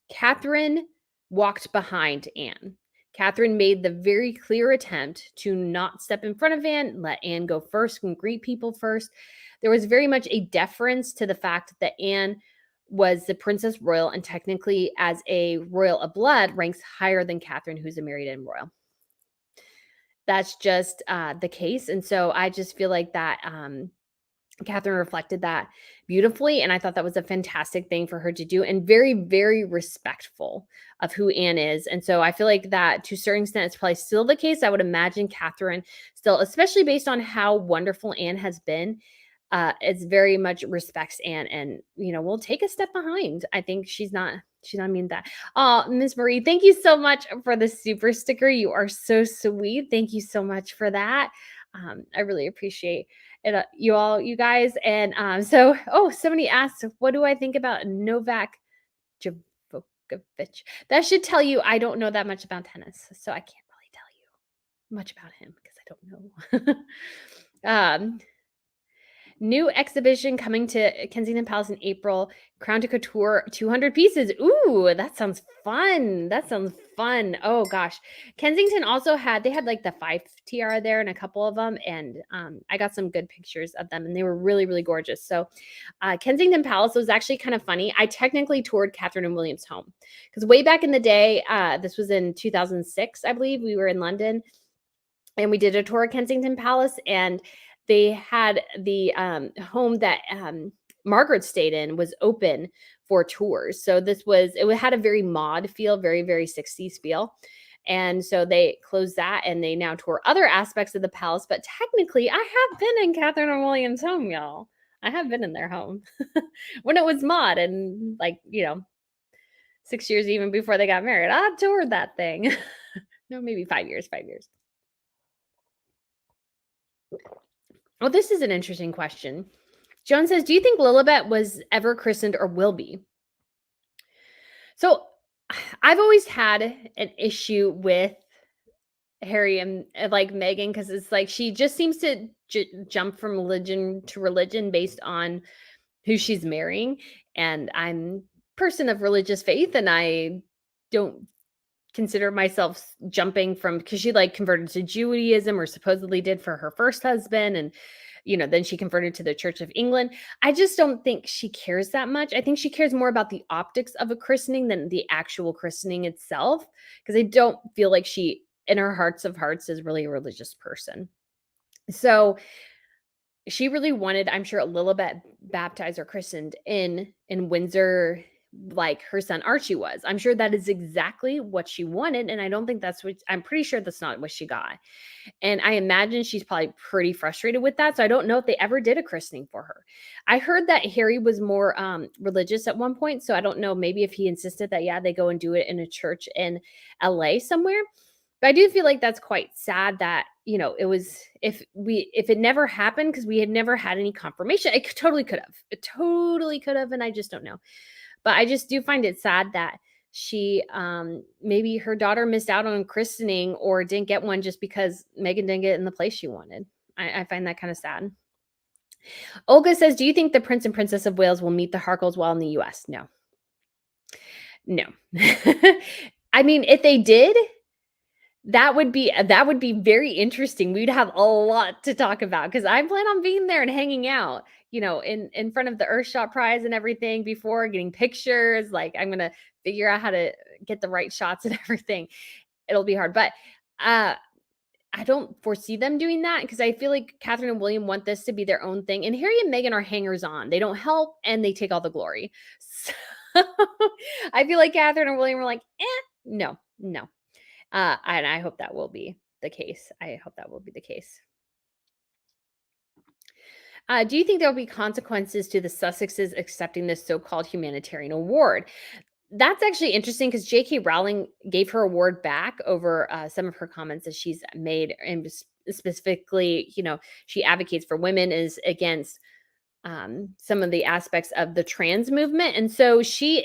Catherine walked behind Anne. Catherine made the very clear attempt to not step in front of Anne, let Anne go first and greet people first. There was very much a deference to the fact that Anne was the Princess Royal and technically, as a royal of blood, ranks higher than Catherine, who's a married in royal. That's just the case. And so I just feel like that Catherine reflected that beautifully, and I thought that was a fantastic thing for her to do, and very, very respectful of who Anne is. And so I feel like that, to a certain extent, it's probably still the case. I would imagine Catherine still, especially based on how wonderful Anne has been, it's very much respects Anne, and will take a step behind. I think she's not mean that. Oh, Miss Marie, thank you so much for the super sticker. You are so sweet. Thank you so much for that. I really appreciate it, you guys. And somebody asked, what do I think about Novak Djokovic? That should tell you I don't know that much about tennis, so I can't really tell you much about him because I don't know. New exhibition coming to Kensington Palace in April. Crown de Couture, 200 pieces. Ooh, that sounds fun. Oh gosh. Kensington also they had like the 5 tiara there and a couple of them. And I got some good pictures of them and they were really, really gorgeous. So Kensington Palace was actually kind of funny. I technically toured Catherine and William's home because way back in the day, this was in 2006, I believe, we were in London and we did a tour of Kensington Palace, and they had the home that Margaret stayed in was open for tours. So it had a very mod feel, very, very 60s feel. And so they closed that and they now tour other aspects of the palace. But technically, I have been in Catherine and William's home, y'all. I have been in their home when it was mod and 6 years even before they got married. I toured that thing. No, maybe 5 years. Oh, this is an interesting question. Joan says, do you think Lilibet was ever christened or will be? So I've always had an issue with Harry and like Meghan because it's like she just seems to jump from religion to religion based on who she's marrying. And I'm a person of religious faith and I don't consider myself jumping from, because she converted to Judaism, or supposedly did, for her first husband, and then she converted to the Church of England. I just don't think she cares that much. I think she cares more about the optics of a christening than the actual christening itself, because I don't feel like she, in her hearts of hearts, is really a religious person. So she really wanted, I'm sure, Lilibet baptized or christened in Windsor, like her son Archie was. I'm sure that is exactly what she wanted. And I don't think I'm pretty sure that's not what she got. And I imagine she's probably pretty frustrated with that. So I don't know if they ever did a christening for her. I heard that Harry was more religious at one point. So I don't know, maybe if he insisted that, yeah, they go and do it in a church in LA somewhere. But I do feel like that's quite sad that, it was, if it never happened, because we had never had any confirmation, it totally could have. It totally could have, and I just don't know. But I just do find it sad that she, maybe her daughter missed out on christening or didn't get one just because Meghan didn't get it in the place she wanted. I find that kind of sad. Olga says, do you think the Prince and Princess of Wales will meet the Harkles while in the US? No. I mean, if they did, that would be very interesting. We'd have a lot to talk about because I plan on being there and hanging out, in front of the Earthshot Prize and everything, before getting pictures. Like, I'm gonna figure out how to get the right shots and everything. It'll be hard, but I don't foresee them doing that because I feel like Catherine and William want this to be their own thing, and Harry and Meghan are hangers on. They don't help and they take all the glory. So I feel like Catherine and William are like, no. And I hope that will be the case. Do you think there will be consequences to the Sussexes accepting this so-called humanitarian award? That's actually interesting because J.K. Rowling gave her award back over some of her comments that she's made, and specifically, she advocates for women, is against some of the aspects of the trans movement, and so she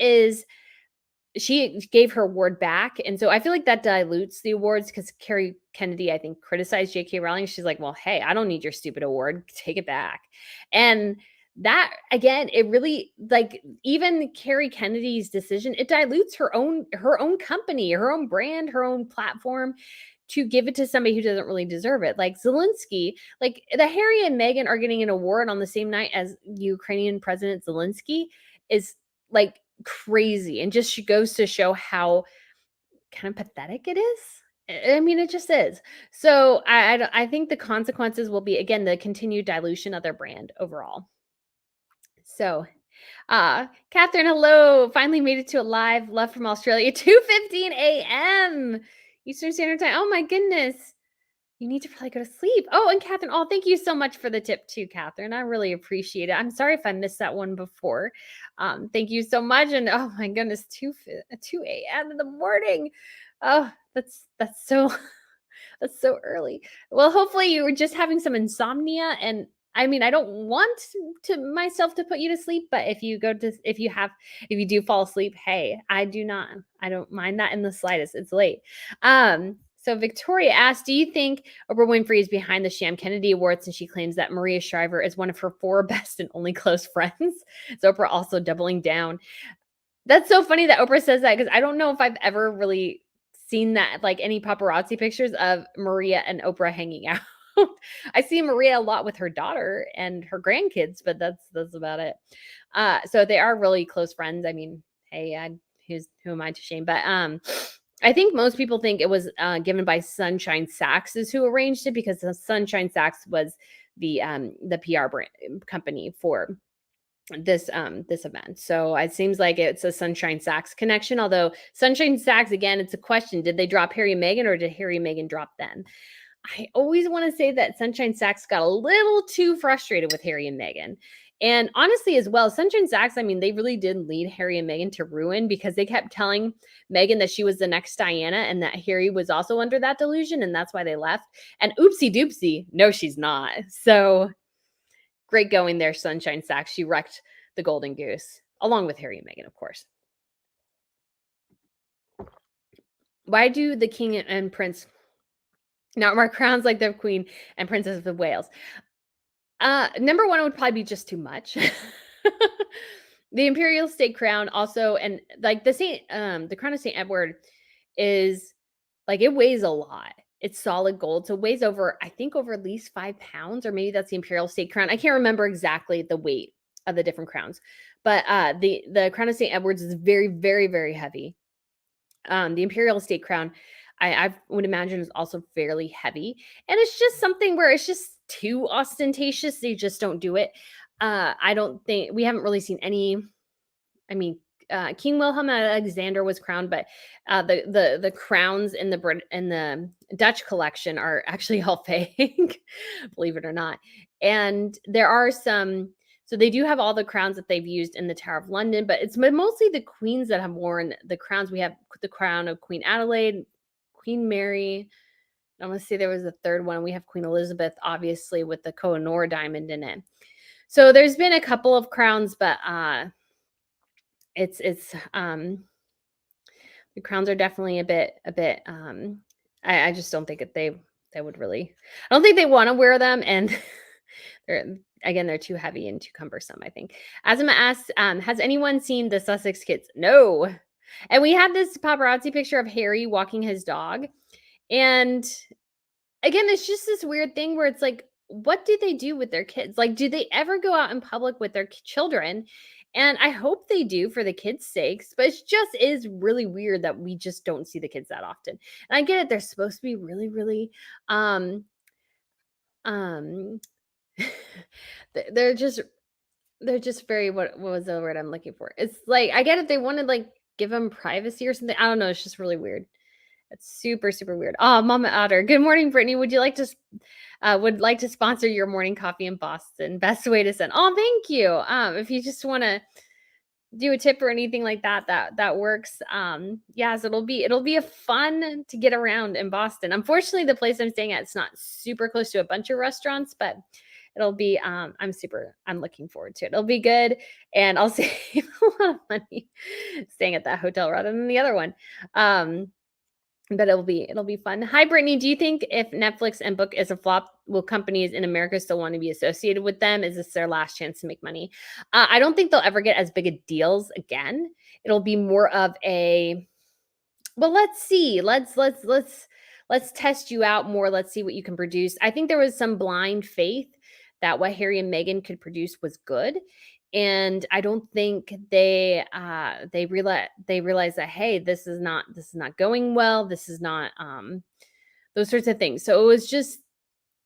gave her award back, and so I feel like that dilutes the awards because Carrie Kennedy, I think, criticized J.K. Rowling. She's like, "Well, hey, I don't need your stupid award. Take it back." And that again, it really like even Carrie Kennedy's decision, it dilutes her own company, her own brand, her own platform to give it to somebody who doesn't really deserve it. Like Zelensky, like the Harry and Meghan are getting an award on the same night as Ukrainian President Zelensky is like crazy and just goes to show how kind of pathetic it is. I mean, it just is. So I think the consequences will be again the continued dilution of their brand overall. So Catherine, hello. Finally made it to a live love from Australia, 2:15 a.m. Eastern Standard Time. Oh my goodness. You need to probably go to sleep. Oh, and Catherine, oh, thank you so much for the tip too, Catherine. I really appreciate it. I'm sorry if I missed that one before. Thank you so much. And oh my goodness, 2 a.m. in the morning. Oh, that's so that's so early. Well, hopefully you were just having some insomnia. And I mean, I don't want to myself to put you to sleep, but if you do fall asleep, hey, I don't mind that in the slightest. It's late. So Victoria asked, do you think Oprah Winfrey is behind the sham Kennedy Awards since she claims that Maria Shriver is one of her 4 best and only close friends? So Oprah also doubling down. That's so funny that Oprah says that because I don't know if I've ever really seen that, like any paparazzi pictures of Maria and Oprah hanging out. I see Maria a lot with her daughter and her grandkids, but that's about it. So they are really close friends. I mean, hey, who am I to shame? But I think most people think it was given by Sunshine Sachs is who arranged it because the Sunshine Sachs was the PR brand company for this event. So it seems like it's a Sunshine Sachs connection. Although Sunshine Sachs, again, it's a question: did they drop Harry and Meghan, or did Harry and Meghan drop them? I always want to say that Sunshine Sachs got a little too frustrated with Harry and Meghan. And honestly, as well, Sunshine Sachs, I mean, they really did lead Harry and Meghan to ruin because they kept telling Meghan that she was the next Diana and that Harry was also under that delusion. And that's why they left. And oopsie doopsie, no, she's not. So great going there, Sunshine Sachs. She wrecked the Golden Goose, along with Harry and Meghan, of course. Why do the king and prince not wear crowns like the queen and princess of Wales? Number one, it would probably be just too much. The imperial state crown also, and like the crown of Saint Edward is like it weighs a lot. It's solid gold, so it weighs over, I think, over at least 5 pounds, or maybe that's the imperial state crown. I can't remember exactly the weight of the different crowns, but the crown of Saint Edward's is very, very, very heavy. The imperial state crown, I would imagine, is also fairly heavy, and it's just something where it's just too ostentatious. They just don't do it. I don't think we haven't really seen any. I mean, King Wilhelm Alexander was crowned, but the crowns in the Dutch collection are actually all fake, believe it or not. And there are some. So they do have all the crowns that they've used in the Tower of London, but it's mostly the queens that have worn the crowns. We have the crown of Queen Adelaide, Queen Mary. I'm going to say there was a third one. We have Queen Elizabeth, obviously, with the Koh-i-Noor diamond in it. So there's been a couple of crowns, but it's the crowns are definitely a bit I just don't think they would really, I don't think they want to wear them, and they're too heavy and too cumbersome, I think. Asma asks, has anyone seen the Sussex kids? No. And we had this paparazzi picture of Harry walking his dog. And again, it's just this weird thing where it's like, what do they do with their kids? Like, do they ever go out in public with their children? And I hope they do for the kids' sakes, but it just is really weird that we just don't see the kids that often. And I get it; they're supposed to be really, really, um, they're just very, what was the word I'm looking for? It's like I get it; they wanted like give them privacy or something. I don't know. It's just really weird. It's super, super weird. Oh, Mama Otter. Good morning, Brittany. Would you like to sponsor your morning coffee in Boston? Best way to send. Oh, thank you. If you just want to do a tip or anything like that, that works. Yeah, so it'll be a fun to get around in Boston. Unfortunately, the place I'm staying at, it's not super close to a bunch of restaurants, but it'll be I'm looking forward to it. It'll be good, and I'll save a lot of money staying at that hotel rather than the other one. Um but it'll be fun. Hi, Brittany. Do you think if Netflix and book is a flop, will companies in America still want to be associated with them? Is this their last chance to make money? I don't think they'll ever get as big a deals again. It'll be more of a, well, let's see. Let's test you out more. Let's see what you can produce. I think there was some blind faith that what Harry and Meghan could produce was good. And I don't think they realize that, hey, this is not going well. This is not those sorts of things. So it was just,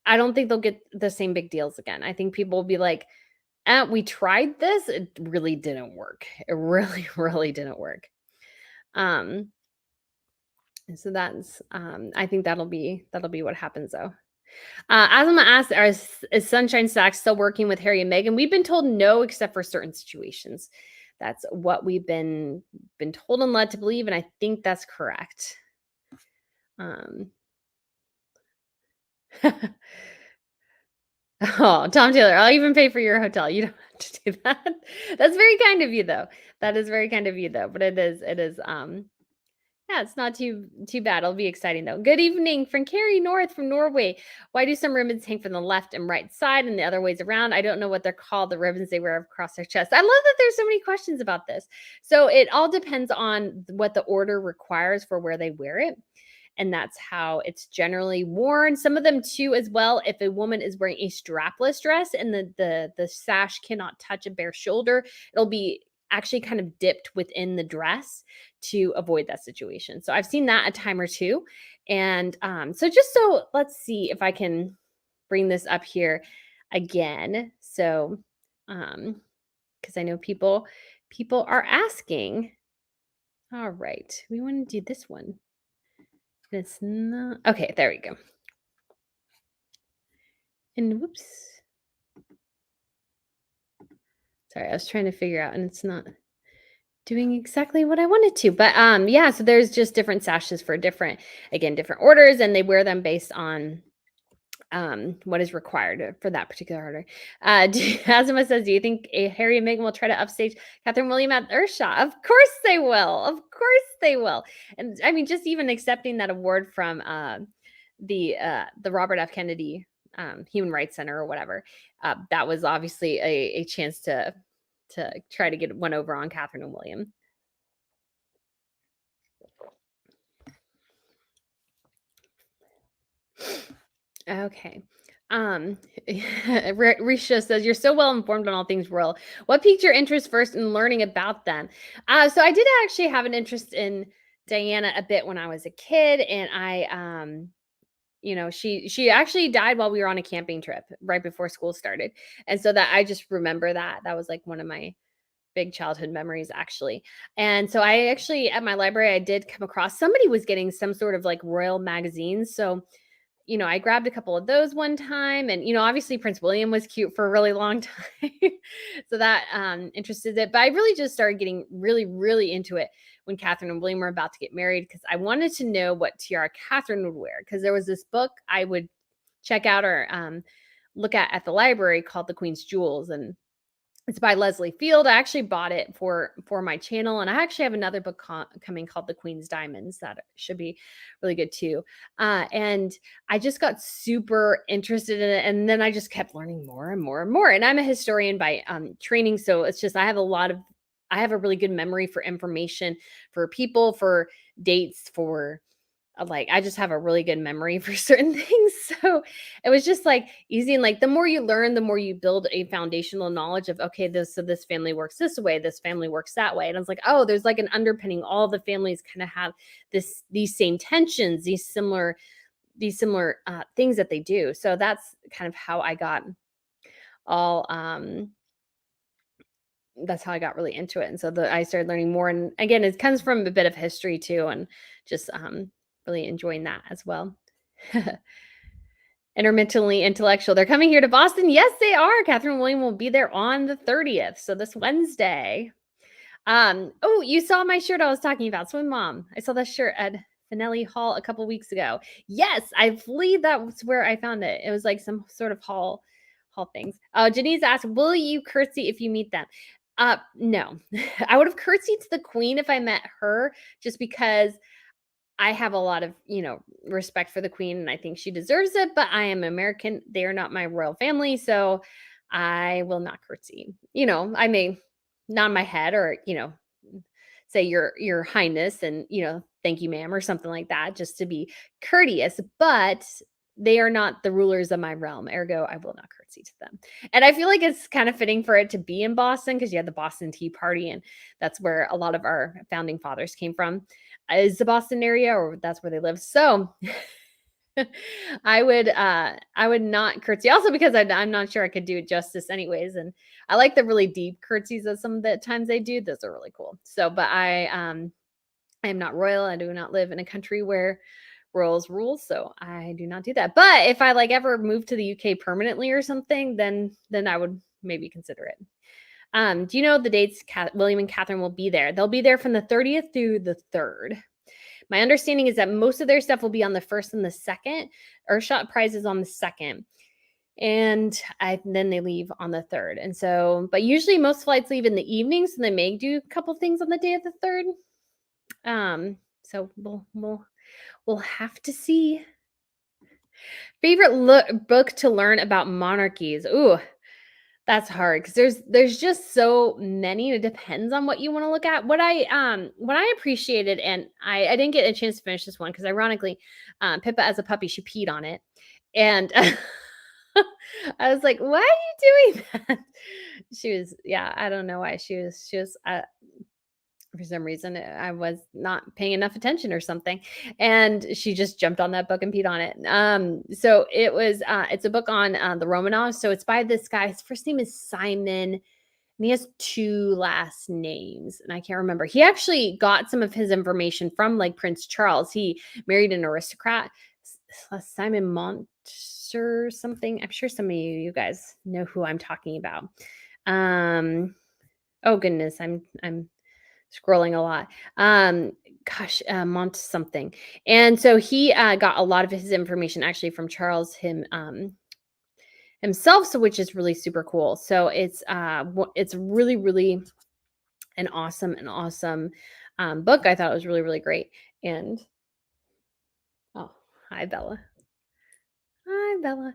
I don't think they'll get the same big deals again. I think people will be like, we tried this, it really didn't work. It really, really didn't work. So that's I think that'll be what happens though. Asma asked, is Sunshine Stacks still working with Harry and Meghan? We've been told no, except for certain situations. That's what we've been told and led to believe, and I think that's correct. Oh, Tom Taylor, I'll even pay for your hotel. You don't have to do that. That's very kind of you, though. That is very kind of you, though. But it is, yeah, it's not too bad. It'll be exciting though. Good evening from Carrie North from Norway. Why do some ribbons hang from the left and right side and the other ways around? I don't know what they're called, the ribbons they wear across their chest. I love that there's so many questions about this. So it all depends on what the order requires for where they wear it. And that's how it's generally worn. Some of them too, as well, if a woman is wearing a strapless dress and the sash cannot touch a bare shoulder, it'll be actually kind of dipped within the dress to avoid that situation. So I've seen that a time or two. And so let's see if I can bring this up here again. So because I know people are asking. All right, we want to do this one. It's not okay. There we go. And whoops. Sorry, I was trying to figure out, and it's not doing exactly what I wanted to. But yeah, so there's just different sashes for different orders, and they wear them based on what is required for that particular order. Azuma says, do you think Harry and Meghan will try to upstage Catherine William at Earthshot? Of course they will. Of course they will. And I mean, just even accepting that award from the Robert F. Kennedy Human Rights Center or whatever, that was obviously a chance to try to get one over on Catherine and William. Okay. Risha says, you're so well informed on all things royal. What piqued your interest first in learning about them? So I did actually have an interest in Diana a bit when I was a kid, and I she actually died while we were on a camping trip right before school started. And so that I just remember that was like one of my big childhood memories actually. And so I actually at my library I did come across somebody was getting some sort of like royal magazines. So I grabbed a couple of those one time, and obviously Prince William was cute for a really long time. So that interested it. But I really just started getting really, really into it when Catherine and William were about to get married, because I wanted to know what tiara Catherine would wear, because there was this book I would check out or look at the library called The Queen's Jewels, and it's by Leslie Field. I actually bought it for my channel, and I actually have another book coming called The Queen's Diamonds that should be really good too. And I just got super interested in it, and then I just kept learning more and more and more. And I'm a historian by training, so it's just I have a really good memory for information, for people, for dates, for like I just have a really good memory for certain things. So it was just like easy. And like the more you learn, the more you build a foundational knowledge of, okay, this family works this way, this family works that way. And I was like, oh, there's like an underpinning. All the families kind of have these same tensions, these similar things that they do. So that's kind of how I got all that's how I got really into it. And so I started learning more. And again, it comes from a bit of history too, and just really enjoying that as well. Intermittently intellectual. They're coming here to Boston. Yes, they are. Catherine and William will be there on the 30th. So this Wednesday. Oh, you saw my shirt I was talking about, Swim Mom. I saw that shirt at Finelli Hall a couple weeks ago. Yes, I believe that was where I found it. It was like some sort of hall things. Janice asked, "Will you curtsy if you meet them?" No. I would have curtsied to the queen if I met her, just because I have a lot of, respect for the queen and I think she deserves it, but I am American. They are not my royal family, so I will not curtsy. I may nod my head or, say your highness and, thank you ma'am or something like that just to be courteous, but they are not the rulers of my realm. Ergo, I will not curtsy to them. And I feel like it's kind of fitting for it to be in Boston because you had the Boston Tea Party and that's where a lot of our founding fathers came from is the Boston area or that's where they live. So I would not curtsy also because I'm not sure I could do it justice anyways. And I like the really deep curtsies that some of the times they do. Those are really cool. So, but I am not royal. I do not live in a country where royals rule. So I do not do that. But if I like ever move to the UK permanently or something, then I would maybe consider it. Do you know the dates William and Catherine will be there? They'll be there from the 30th through the 3rd. My understanding is that most of their stuff will be on the 1st and the 2nd. Shot Prize is on the 2nd. And then they leave on the 3rd. And so, but usually most flights leave in the evening, so they may do a couple things on the day of the 3rd. So we'll have to see. Favorite book to learn about monarchies. Ooh, that's hard because there's just so many. It depends on what you want to look at. What I appreciated, and I didn't get a chance to finish this one because ironically, Pippa as a puppy, she peed on it. And I was like, why are you doing that? I don't know why she was for some reason I was not paying enough attention or something, and she just jumped on that book and peed on it. So it's a book on the Romanovs. So it's by this guy. His first name is Simon, and he has 2 last names, and I can't remember. He actually got some of his information from like Prince Charles. He married an aristocrat, Simon Monter something. I'm sure some of you guys know who I'm talking about. Oh goodness, I'm scrolling a lot. Mont something. And so he got a lot of his information actually from Charles himself, so which is really super cool. So it's really, really an awesome book. I thought it was really, really great. And oh, hi Bella. Hi, Bella.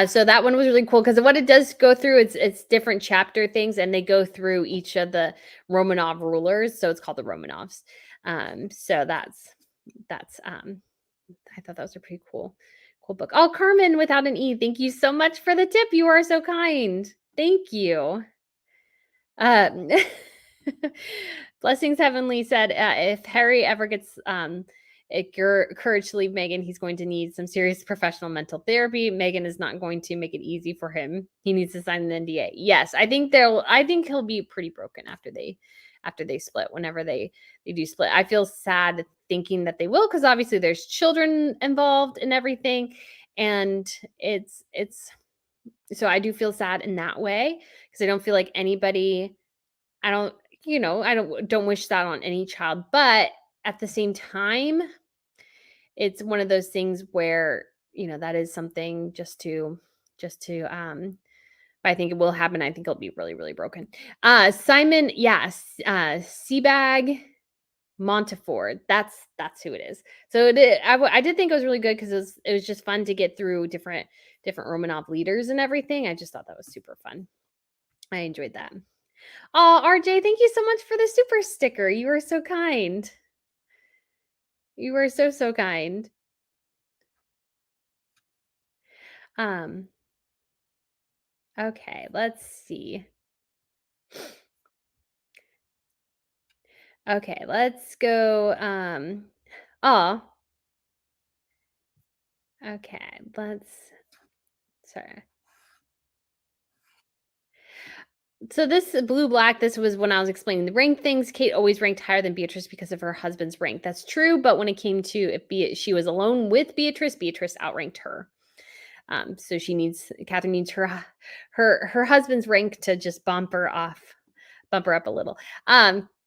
So that one was really cool because what it does go through, it's different chapter things, and they go through each of the Romanov rulers. So it's called the Romanovs. So that's I thought that was a pretty cool book. Oh, Carmen without an E, thank you so much for the tip. You are so kind. Thank you. Um, Blessings Heavenly said, if Harry ever gets courage to leave Meghan, he's going to need some serious professional mental therapy. Meghan is not going to make it easy for him. He needs to sign an NDA. Yes, I think he'll be pretty broken after they split, whenever they do split. I feel sad thinking that they will, because obviously there's children involved in everything. And it's so I do feel sad in that way, because I don't feel like anybody, I don't wish that on any child, but at the same time, it's one of those things where, that is something but I think it will happen. I think it'll be really, really broken. Simon, yes, Sebag Montefort. That's who it is. So I did think it was really good because it was just fun to get through different Romanov leaders and everything. I just thought that was super fun. I enjoyed that. Oh, RJ, thank you so much for the super sticker. You are so kind. You are so, so kind. Okay, let's see. Okay, let's go. Okay, sorry. So this blue black, this was when I was explaining the rank things. Kate always ranked higher than Beatrice because of her husband's rank. That's true, but when it came to she was alone with Beatrice outranked her. So Catherine needs her husband's rank to just bump her up a little.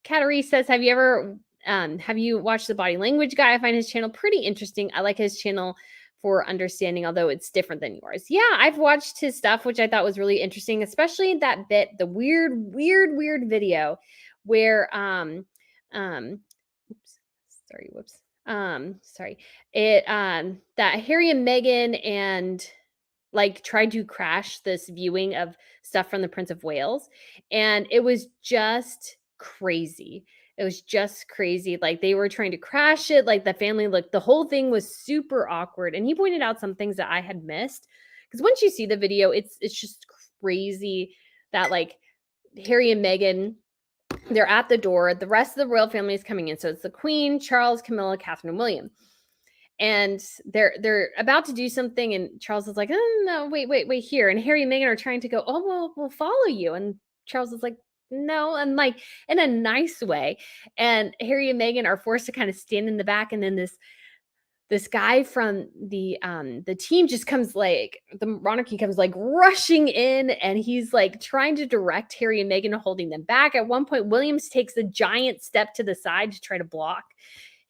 Katarina says, have you watched the body language guy? I find his channel pretty interesting. I like his channel for understanding, although it's different than yours. Yeah, I've watched his stuff, which I thought was really interesting, especially that bit, the weird video where oops, whoops. Sorry. It that Harry and Meghan and like tried to crash this viewing of stuff from the Prince of Wales, and it was just crazy. It was just crazy. Like they were trying to crash it, like the family looked, the whole thing was super awkward. And he pointed out some things that I had missed. Because once you see the video, it's just crazy that like Harry and Meghan, they're at the door. The rest of the royal family is coming in. So it's the Queen, Charles, Camilla, Catherine, and William. And they're about to do something, and Charles is like, oh no, wait here. And Harry and Meghan are trying to go, oh, well, we'll follow you. And Charles is like, no, and like in a nice way. And Harry and Meghan are forced to kind of stand in the back, and then this guy from the team just comes, like the monarchy comes like rushing in, and he's like trying to direct Harry and Meghan, holding them back. At one point, Williams takes a giant step to the side to try to block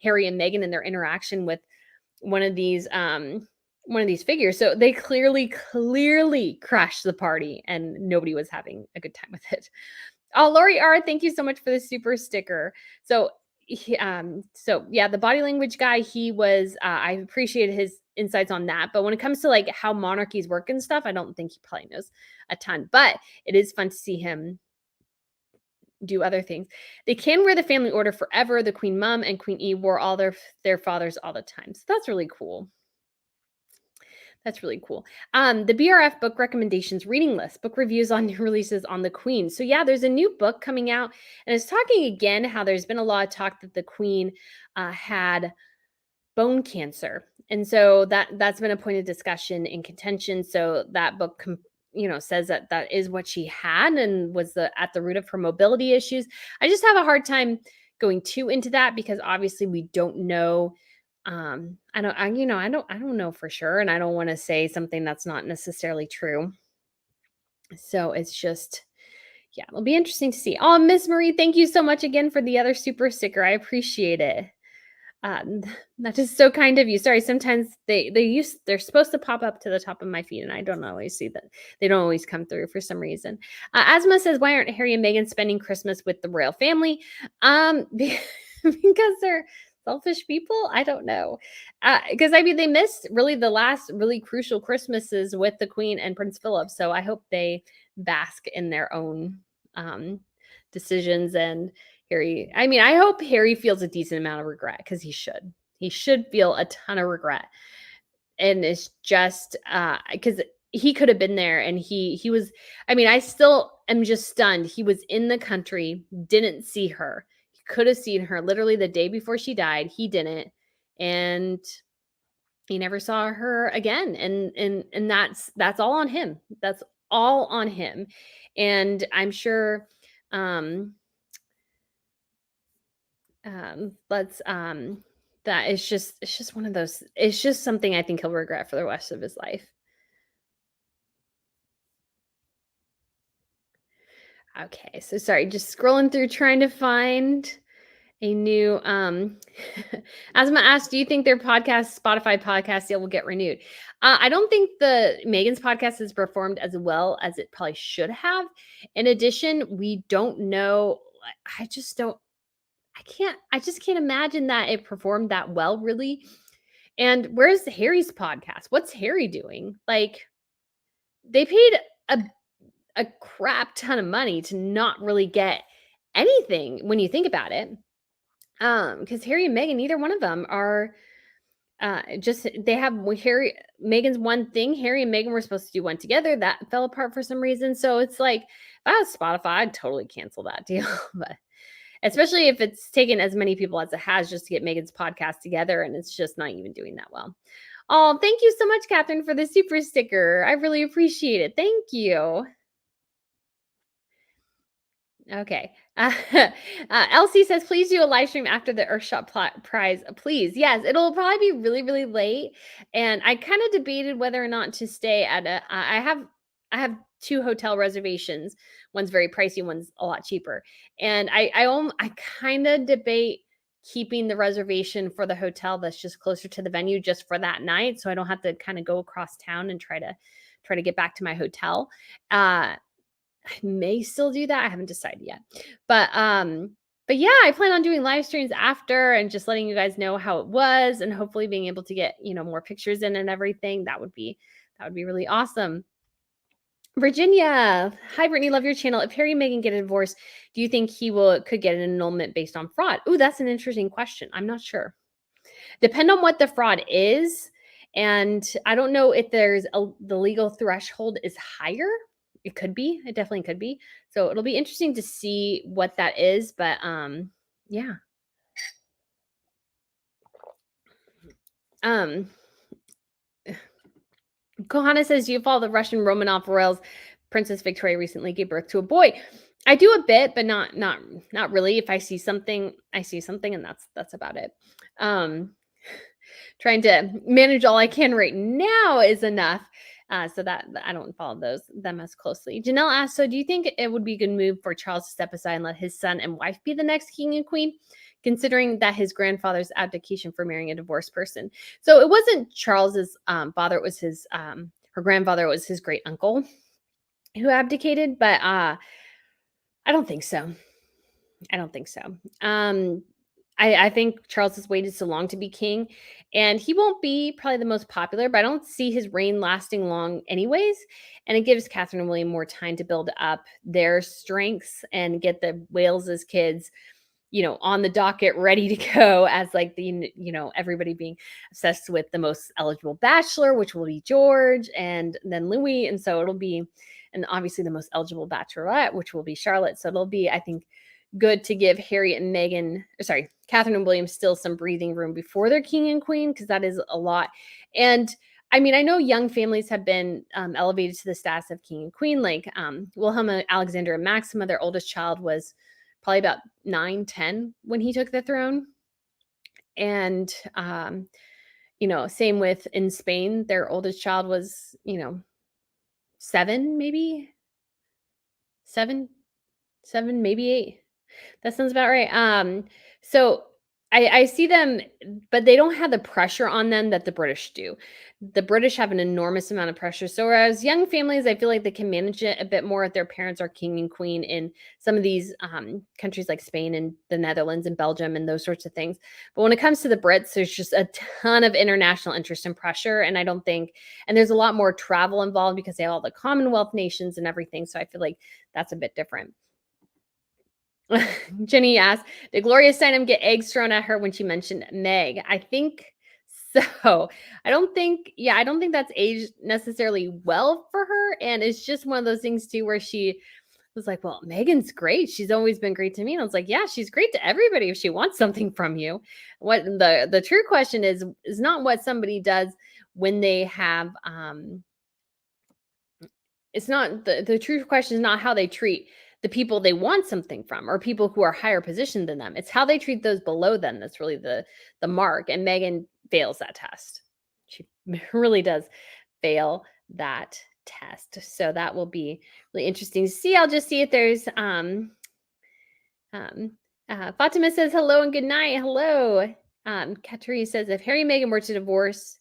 Harry and Meghan in their interaction with one of these figures. So they clearly crashed the party, and nobody was having a good time with it. Oh, Lori R, thank you so much for the super sticker. So yeah, the body language guy, he was I appreciated his insights on that. But when it comes to like how monarchies work and stuff, I don't think he probably knows a ton. But it is fun to see him do other things. They can wear the family order forever. The Queen Mum and Queen E wore all their fathers all the time. So that's really cool. That's really cool. The BRF book recommendations reading list, book reviews on new releases on the Queen. So yeah, there's a new book coming out, and it's talking again how there's been a lot of talk that the Queen had bone cancer, and so that's been a point of discussion and contention. So that book says that is what she had and was at the root of her mobility issues. I just have a hard time going too into that because obviously we don't know. I don't know for sure, and I don't want to say something that's not necessarily true. So it's just, yeah, it'll be interesting to see. Oh, Miss Marie, thank you so much again for the other super sticker. I appreciate it. That is so kind of you. Sorry, sometimes they're supposed to pop up to the top of my feed, and I don't always see that. They don't always come through for some reason. Asma says, why aren't Harry and Meghan spending Christmas with the royal family? Because they're selfish people. I don't know. Because I mean, they missed really the last really crucial Christmases with the Queen and Prince Philip. So I hope they bask in their own decisions. And Harry, I mean, I hope Harry feels a decent amount of regret, because he should. He should feel a ton of regret. And it's just because he could have been there, and he was, I mean, I still am just stunned. He was in the country, didn't see her. He could have seen her literally the day before she died. He didn't. And he never saw her again. And that's all on him. That's all on him. And I'm sure that it's just one of those, it's just something I think he'll regret for the rest of his life. Okay, so sorry, just scrolling through trying to find a new Asma asked, do you think their Spotify podcast deal will get renewed? I don't think the Meghan's podcast has performed as well as it probably should have. In addition, we don't know. I just can't imagine that it performed that well, really. And where's Harry's podcast? What's Harry doing? Like, they paid a crap ton of money to not really get anything when you think about it. Because Harry and Meghan, neither one of them are they have Meghan's one thing. Harry and Meghan were supposed to do one together. That fell apart for some reason. So it's like, if I was Spotify, I'd totally cancel that deal. But especially if it's taken as many people as it has just to get Meghan's podcast together, and it's just not even doing that well. Oh, thank you so much, Catherine, for the super sticker. I really appreciate it. Thank you. Okay. Elsie says, please do a live stream after the Earthshot prize. Please. Yes, it'll probably be really, really late. And I kind of debated whether or not to stay at I have 2 hotel reservations. One's very pricey, one's a lot cheaper. And I kind of debate keeping the reservation for the hotel that's just closer to the venue just for that night, so I don't have to kind of go across town and try to get back to my hotel. I may still do that. I haven't decided yet. But yeah, I plan on doing live streams after and just letting you guys know how it was and hopefully being able to get, more pictures in and everything. That would be really awesome. Virginia. Hi, Brittany. Love your channel. If Harry and Meghan get a divorce, do you think could get an annulment based on fraud? Ooh, that's an interesting question. I'm not sure. Depend on what the fraud is. And I don't know if the legal threshold is higher. It could be. It definitely could be. So it'll be interesting to see what that is. But yeah. Um, Kohana says, "Do you follow the Russian Romanov royals? Princess Victoria recently gave birth to a boy." I do a bit, but not really. If I see something, I see something, and that's about it. Trying to manage all I can right now is enough. So that I don't follow them as closely. Janelle asked, "So do you think it would be a good move for Charles to step aside and let his son and wife be the next king and queen, considering that his grandfather's abdication for marrying a divorced person?" So it wasn't Charles's father; it was his her grandfather was his great uncle who abdicated. But I don't think so. I don't think so. I think Charles has waited so long to be king, and he won't be probably the most popular, but I don't see his reign lasting long anyways. And it gives Catherine and William more time to build up their strengths and get the Wales's kids, on the docket, ready to go as like everybody being obsessed with the most eligible bachelor, which will be George and then Louis. And so it'll be, and obviously the most eligible bachelorette, which will be Charlotte. So it'll be, I think, good to give Harry and Catherine and William still some breathing room before they're king and queen, because that is a lot. And I mean, I know young families have been elevated to the status of king and queen, like Wilhelm, Alexander, and Maxima. Their oldest child was probably about 9, 10 when he took the throne. And, same with in Spain, their oldest child was, 7, maybe 7, maybe 8. That sounds about right. So I see them, but they don't have the pressure on them that the British do. The British have an enormous amount of pressure. So whereas young families, I feel like they can manage it a bit more if their parents are king and queen in some of these countries like Spain and the Netherlands and Belgium and those sorts of things. But when it comes to the Brits, there's just a ton of international interest and pressure. And I don't think, and there's a lot more travel involved because they have all the Commonwealth nations and everything. So I feel like that's a bit different. Jenny asked, "Did Gloria Steinem get eggs thrown at her when she mentioned Meg?" I think so. I don't think that's aged necessarily well for her. And it's just one of those things too, where she was like, "Well, Megan's great. She's always been great to me." And I was like, "Yeah, she's great to everybody if she wants something from you." What the true question is not what somebody does when they have it's not the true question is not how they treat the people they want something from or people who are higher positioned than them. It's how they treat those below them that's really the mark. And Meghan fails that test. She really does fail that test. So that will be really interesting to see. I'll just see if there's Fatima says hello and good night. Hello. Katerina says, if Harry and Meghan were to divorce,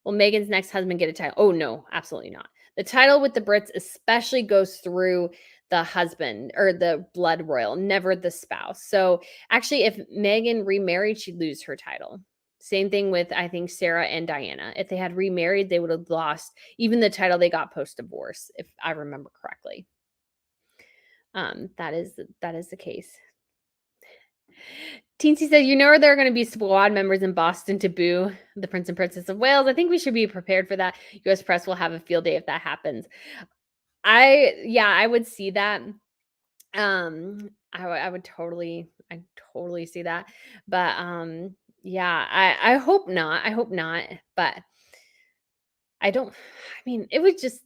will Meghan's next husband get a title? Oh, no, absolutely not. The title with the Brits especially goes through the husband or the blood royal, never the spouse. So actually, if Meghan remarried, she'd lose her title. Same thing with, I think, Sarah and Diana. If they had remarried, they would have lost even the title they got post-divorce, if I remember correctly. That is the case. Teensy said, there are going to be squad members in Boston to boo the Prince and Princess of Wales. I think we should be prepared for that. U.S. press will have a field day if that happens. I would see that. I would totally see that. But I hope not. But I don't. I mean, it would just.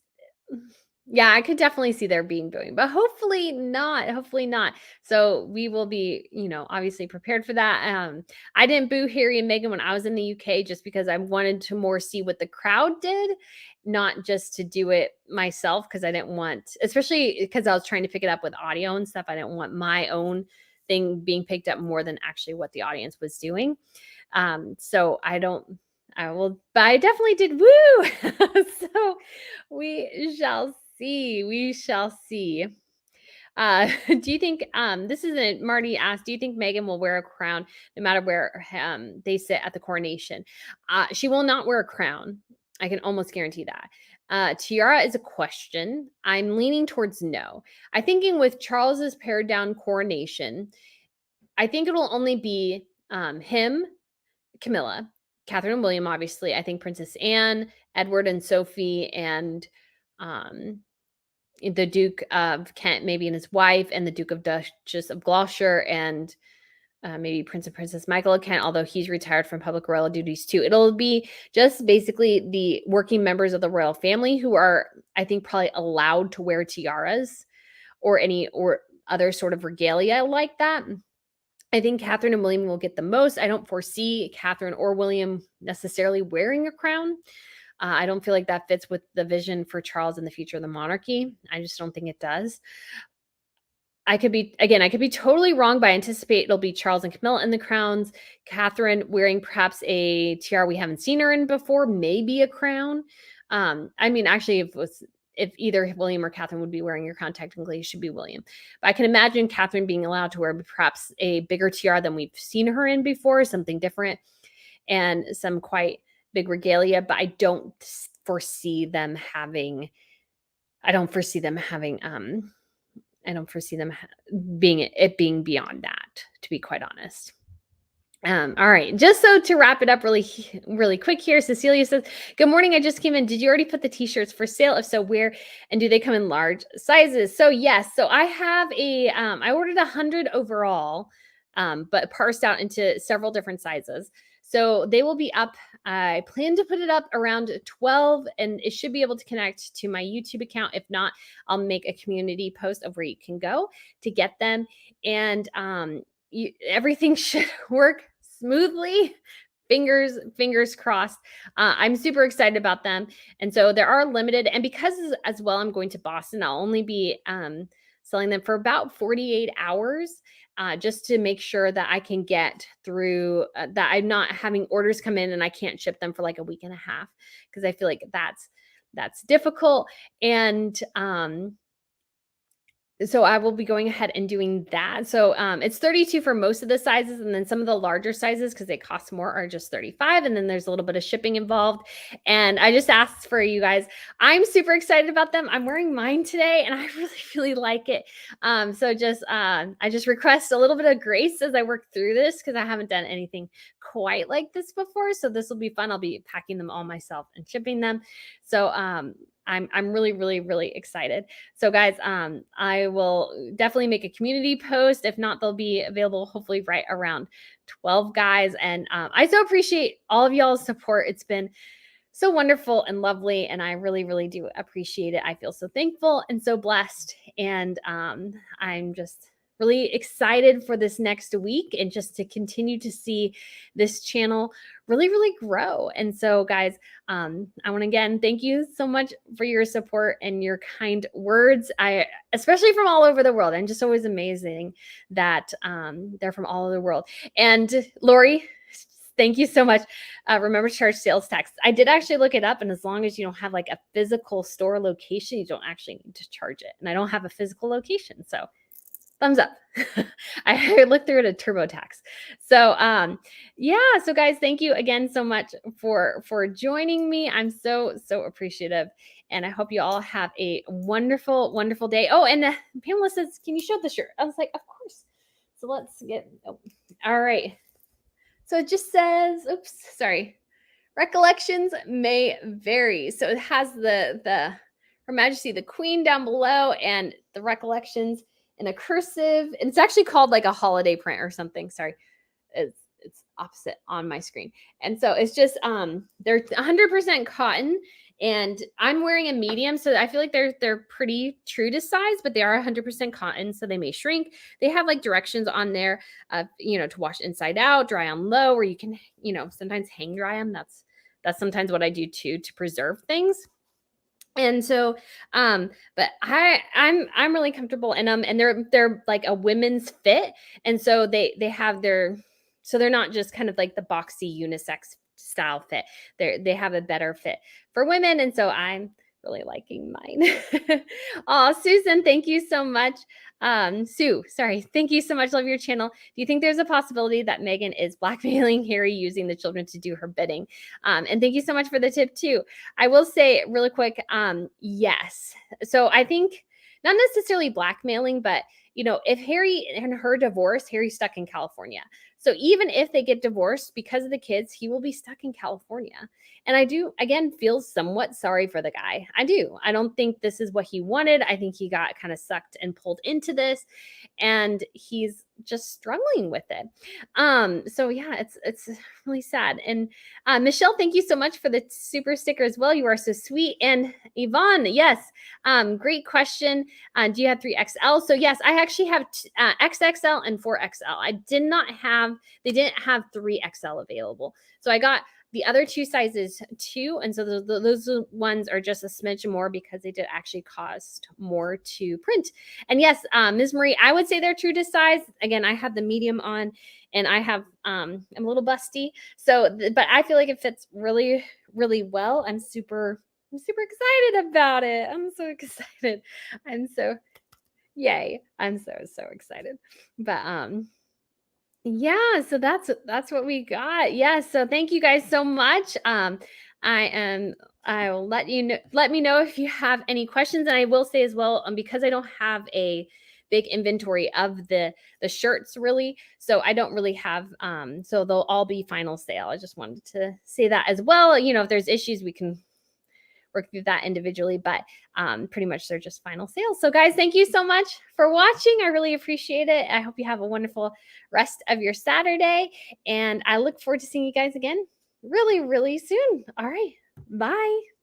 Yeah, I could definitely see there being booing, but hopefully not. Hopefully not. So we will be, obviously prepared for that. I didn't boo Harry and Meghan when I was in the UK just because I wanted to more see what the crowd did, not just to do it myself because I didn't want, especially because I was trying to pick it up with audio and stuff. I didn't want my own thing being picked up more than actually what the audience was doing. So I will, but I definitely did woo. So we shall see. We shall see. Do you think this isn't Marty asked, do you think Meghan will wear a crown no matter where they sit at the coronation? She will not wear a crown. I can almost guarantee that. Tiara is a question. I'm leaning towards no. I'm thinking with Charles's pared down coronation, I think it'll only be him, Camilla, Catherine and William, obviously. I think Princess Anne, Edward and Sophie, and um, the Duke of Kent, maybe and his wife, and the Duke of Duchess of Gloucester, and maybe Prince and Princess Michael of Kent, although he's retired from public royal duties too. It'll be just basically the working members of the royal family who are, I think, probably allowed to wear tiaras or any or other sort of regalia like that. I think Catherine and William will get the most. I don't foresee Catherine or William necessarily wearing a crown. I don't feel like that fits with the vision for Charles and the future of the monarchy. I just don't think it does. I could be totally wrong, but I anticipate it'll be Charles and Camilla in the crowns. Catherine wearing perhaps a tiara we haven't seen her in before, maybe a crown. I mean, actually, if either William or Catherine would be wearing your crown, technically it should be William. But I can imagine Catherine being allowed to wear perhaps a bigger tiara than we've seen her in before, something different, and some quite big regalia. But I don't foresee them having. I don't foresee them having. I don't foresee them being beyond that, to be quite honest. All right. Just so to wrap it up really quick here, Cecilia says, good morning. I just came in. Did you already put the t-shirts for sale? If so, where, and do they come in large sizes? So yes. So I have I ordered 100 overall, but parsed out into several different sizes. So they will be up. I plan to put it up around 12 and it should be able to connect to my YouTube account. If not, I'll make a community post of where you can go to get them. And, everything should work smoothly. Fingers crossed. I'm super excited about them. And so there are limited, and because as well, I'm going to Boston, I'll only be selling them for about 48 hours. Just to make sure that I can get through that I'm not having orders come in and I can't ship them for like a week and a half, because I feel like that's difficult. And so I will be going ahead and doing that. So it's 32 for most of the sizes, and then some of the larger sizes, because they cost more, are just 35, and then there's a little bit of shipping involved. And I just asked for you guys. I'm super excited about them. I'm wearing mine today, and I really like it. So just I just request a little bit of grace as I work through this, because I haven't done anything quite like this before. So this will be fun. I'll be packing them all myself and shipping them. So I'm really excited. So guys, I will definitely make a community post. If not, they'll be available hopefully right around 12, guys. And I so appreciate all of y'all's support. It's been so wonderful and lovely, and I really do appreciate it. I feel so thankful and so blessed, and I'm just really excited for this next week and just to continue to see this channel really grow. And so guys, I want to again thank you so much for your support and your kind words. Especially from all over the world. I'm just always amazing that they're from all over the world. And Lori, thank you so much. Remember to charge sales tax. I did actually look it up, and as long as you don't have like a physical store location, you don't actually need to charge it. And I don't have a physical location, so thumbs up. I looked through it at TurboTax. So yeah, so guys, thank you again so much for joining me. I'm so appreciative, and I hope you all have a wonderful day. Oh, and Pamela says, can you show the shirt? I was like, of course. So let's get all right. So it just says, oops, sorry. Recollections may vary. So it has the Her Majesty the Queen down below, and the recollections in a cursive. And it's actually called like a holiday print or something. Sorry. It's opposite on my screen. And so it's just they're 100% cotton, And I'm wearing a medium, so I feel like they're pretty true to size, but they are 100% cotton, so they may shrink. They have like directions on there, to wash inside out, dry on low, or you can, sometimes hang dry them. That's sometimes what I do too to preserve things. And so, but I'm really comfortable in them, and they're like a women's fit, and so they have so they're not just kind of like the boxy unisex style fit. They have a better fit for women, and so I'm really liking mine. Oh, Susan, thank you so much. Sue, sorry, thank you so much. Love your channel. Do you think there's a possibility that Meghan is blackmailing Harry using the children to do her bidding? And thank you so much for the tip too. I will say really quick, yes. So I think not necessarily blackmailing, but if Harry and her divorce, Harry's stuck in California. So even if they get divorced because of the kids, he will be stuck in California. And I do, again, feel somewhat sorry for the guy. I do. I don't think this is what he wanted. I think he got kind of sucked and pulled into this, and he's just struggling with it. So yeah, it's really sad. And Michelle, thank you so much for the super sticker as well. You are so sweet. And Yvonne, yes, great question. Do you have 3XL? So yes, I actually have XXL and 4XL. They didn't have 3XL available. So I got the other two sizes too. And so those ones are just a smidge more because they did actually cost more to print. And yes, Ms. Marie, I would say they're true to size. Again, I have the medium on, and I'm a little busty. So, but I feel like it fits really, really well. I'm super excited about it. I'm so excited. Yay. I'm so excited. But yeah, so that's what we got. Yeah, so thank you guys so much. I'll let me know if you have any questions. And I will say as well, because I don't have a big inventory of the shirts really, so I don't really have so they'll all be final sale. I just wanted to say that as well. If there's issues, we can work through that individually, but pretty much they're just final sales. So guys, thank you so much for watching. I really appreciate it. I hope you have a wonderful rest of your Saturday, and I look forward to seeing you guys again really, really soon. All right, bye.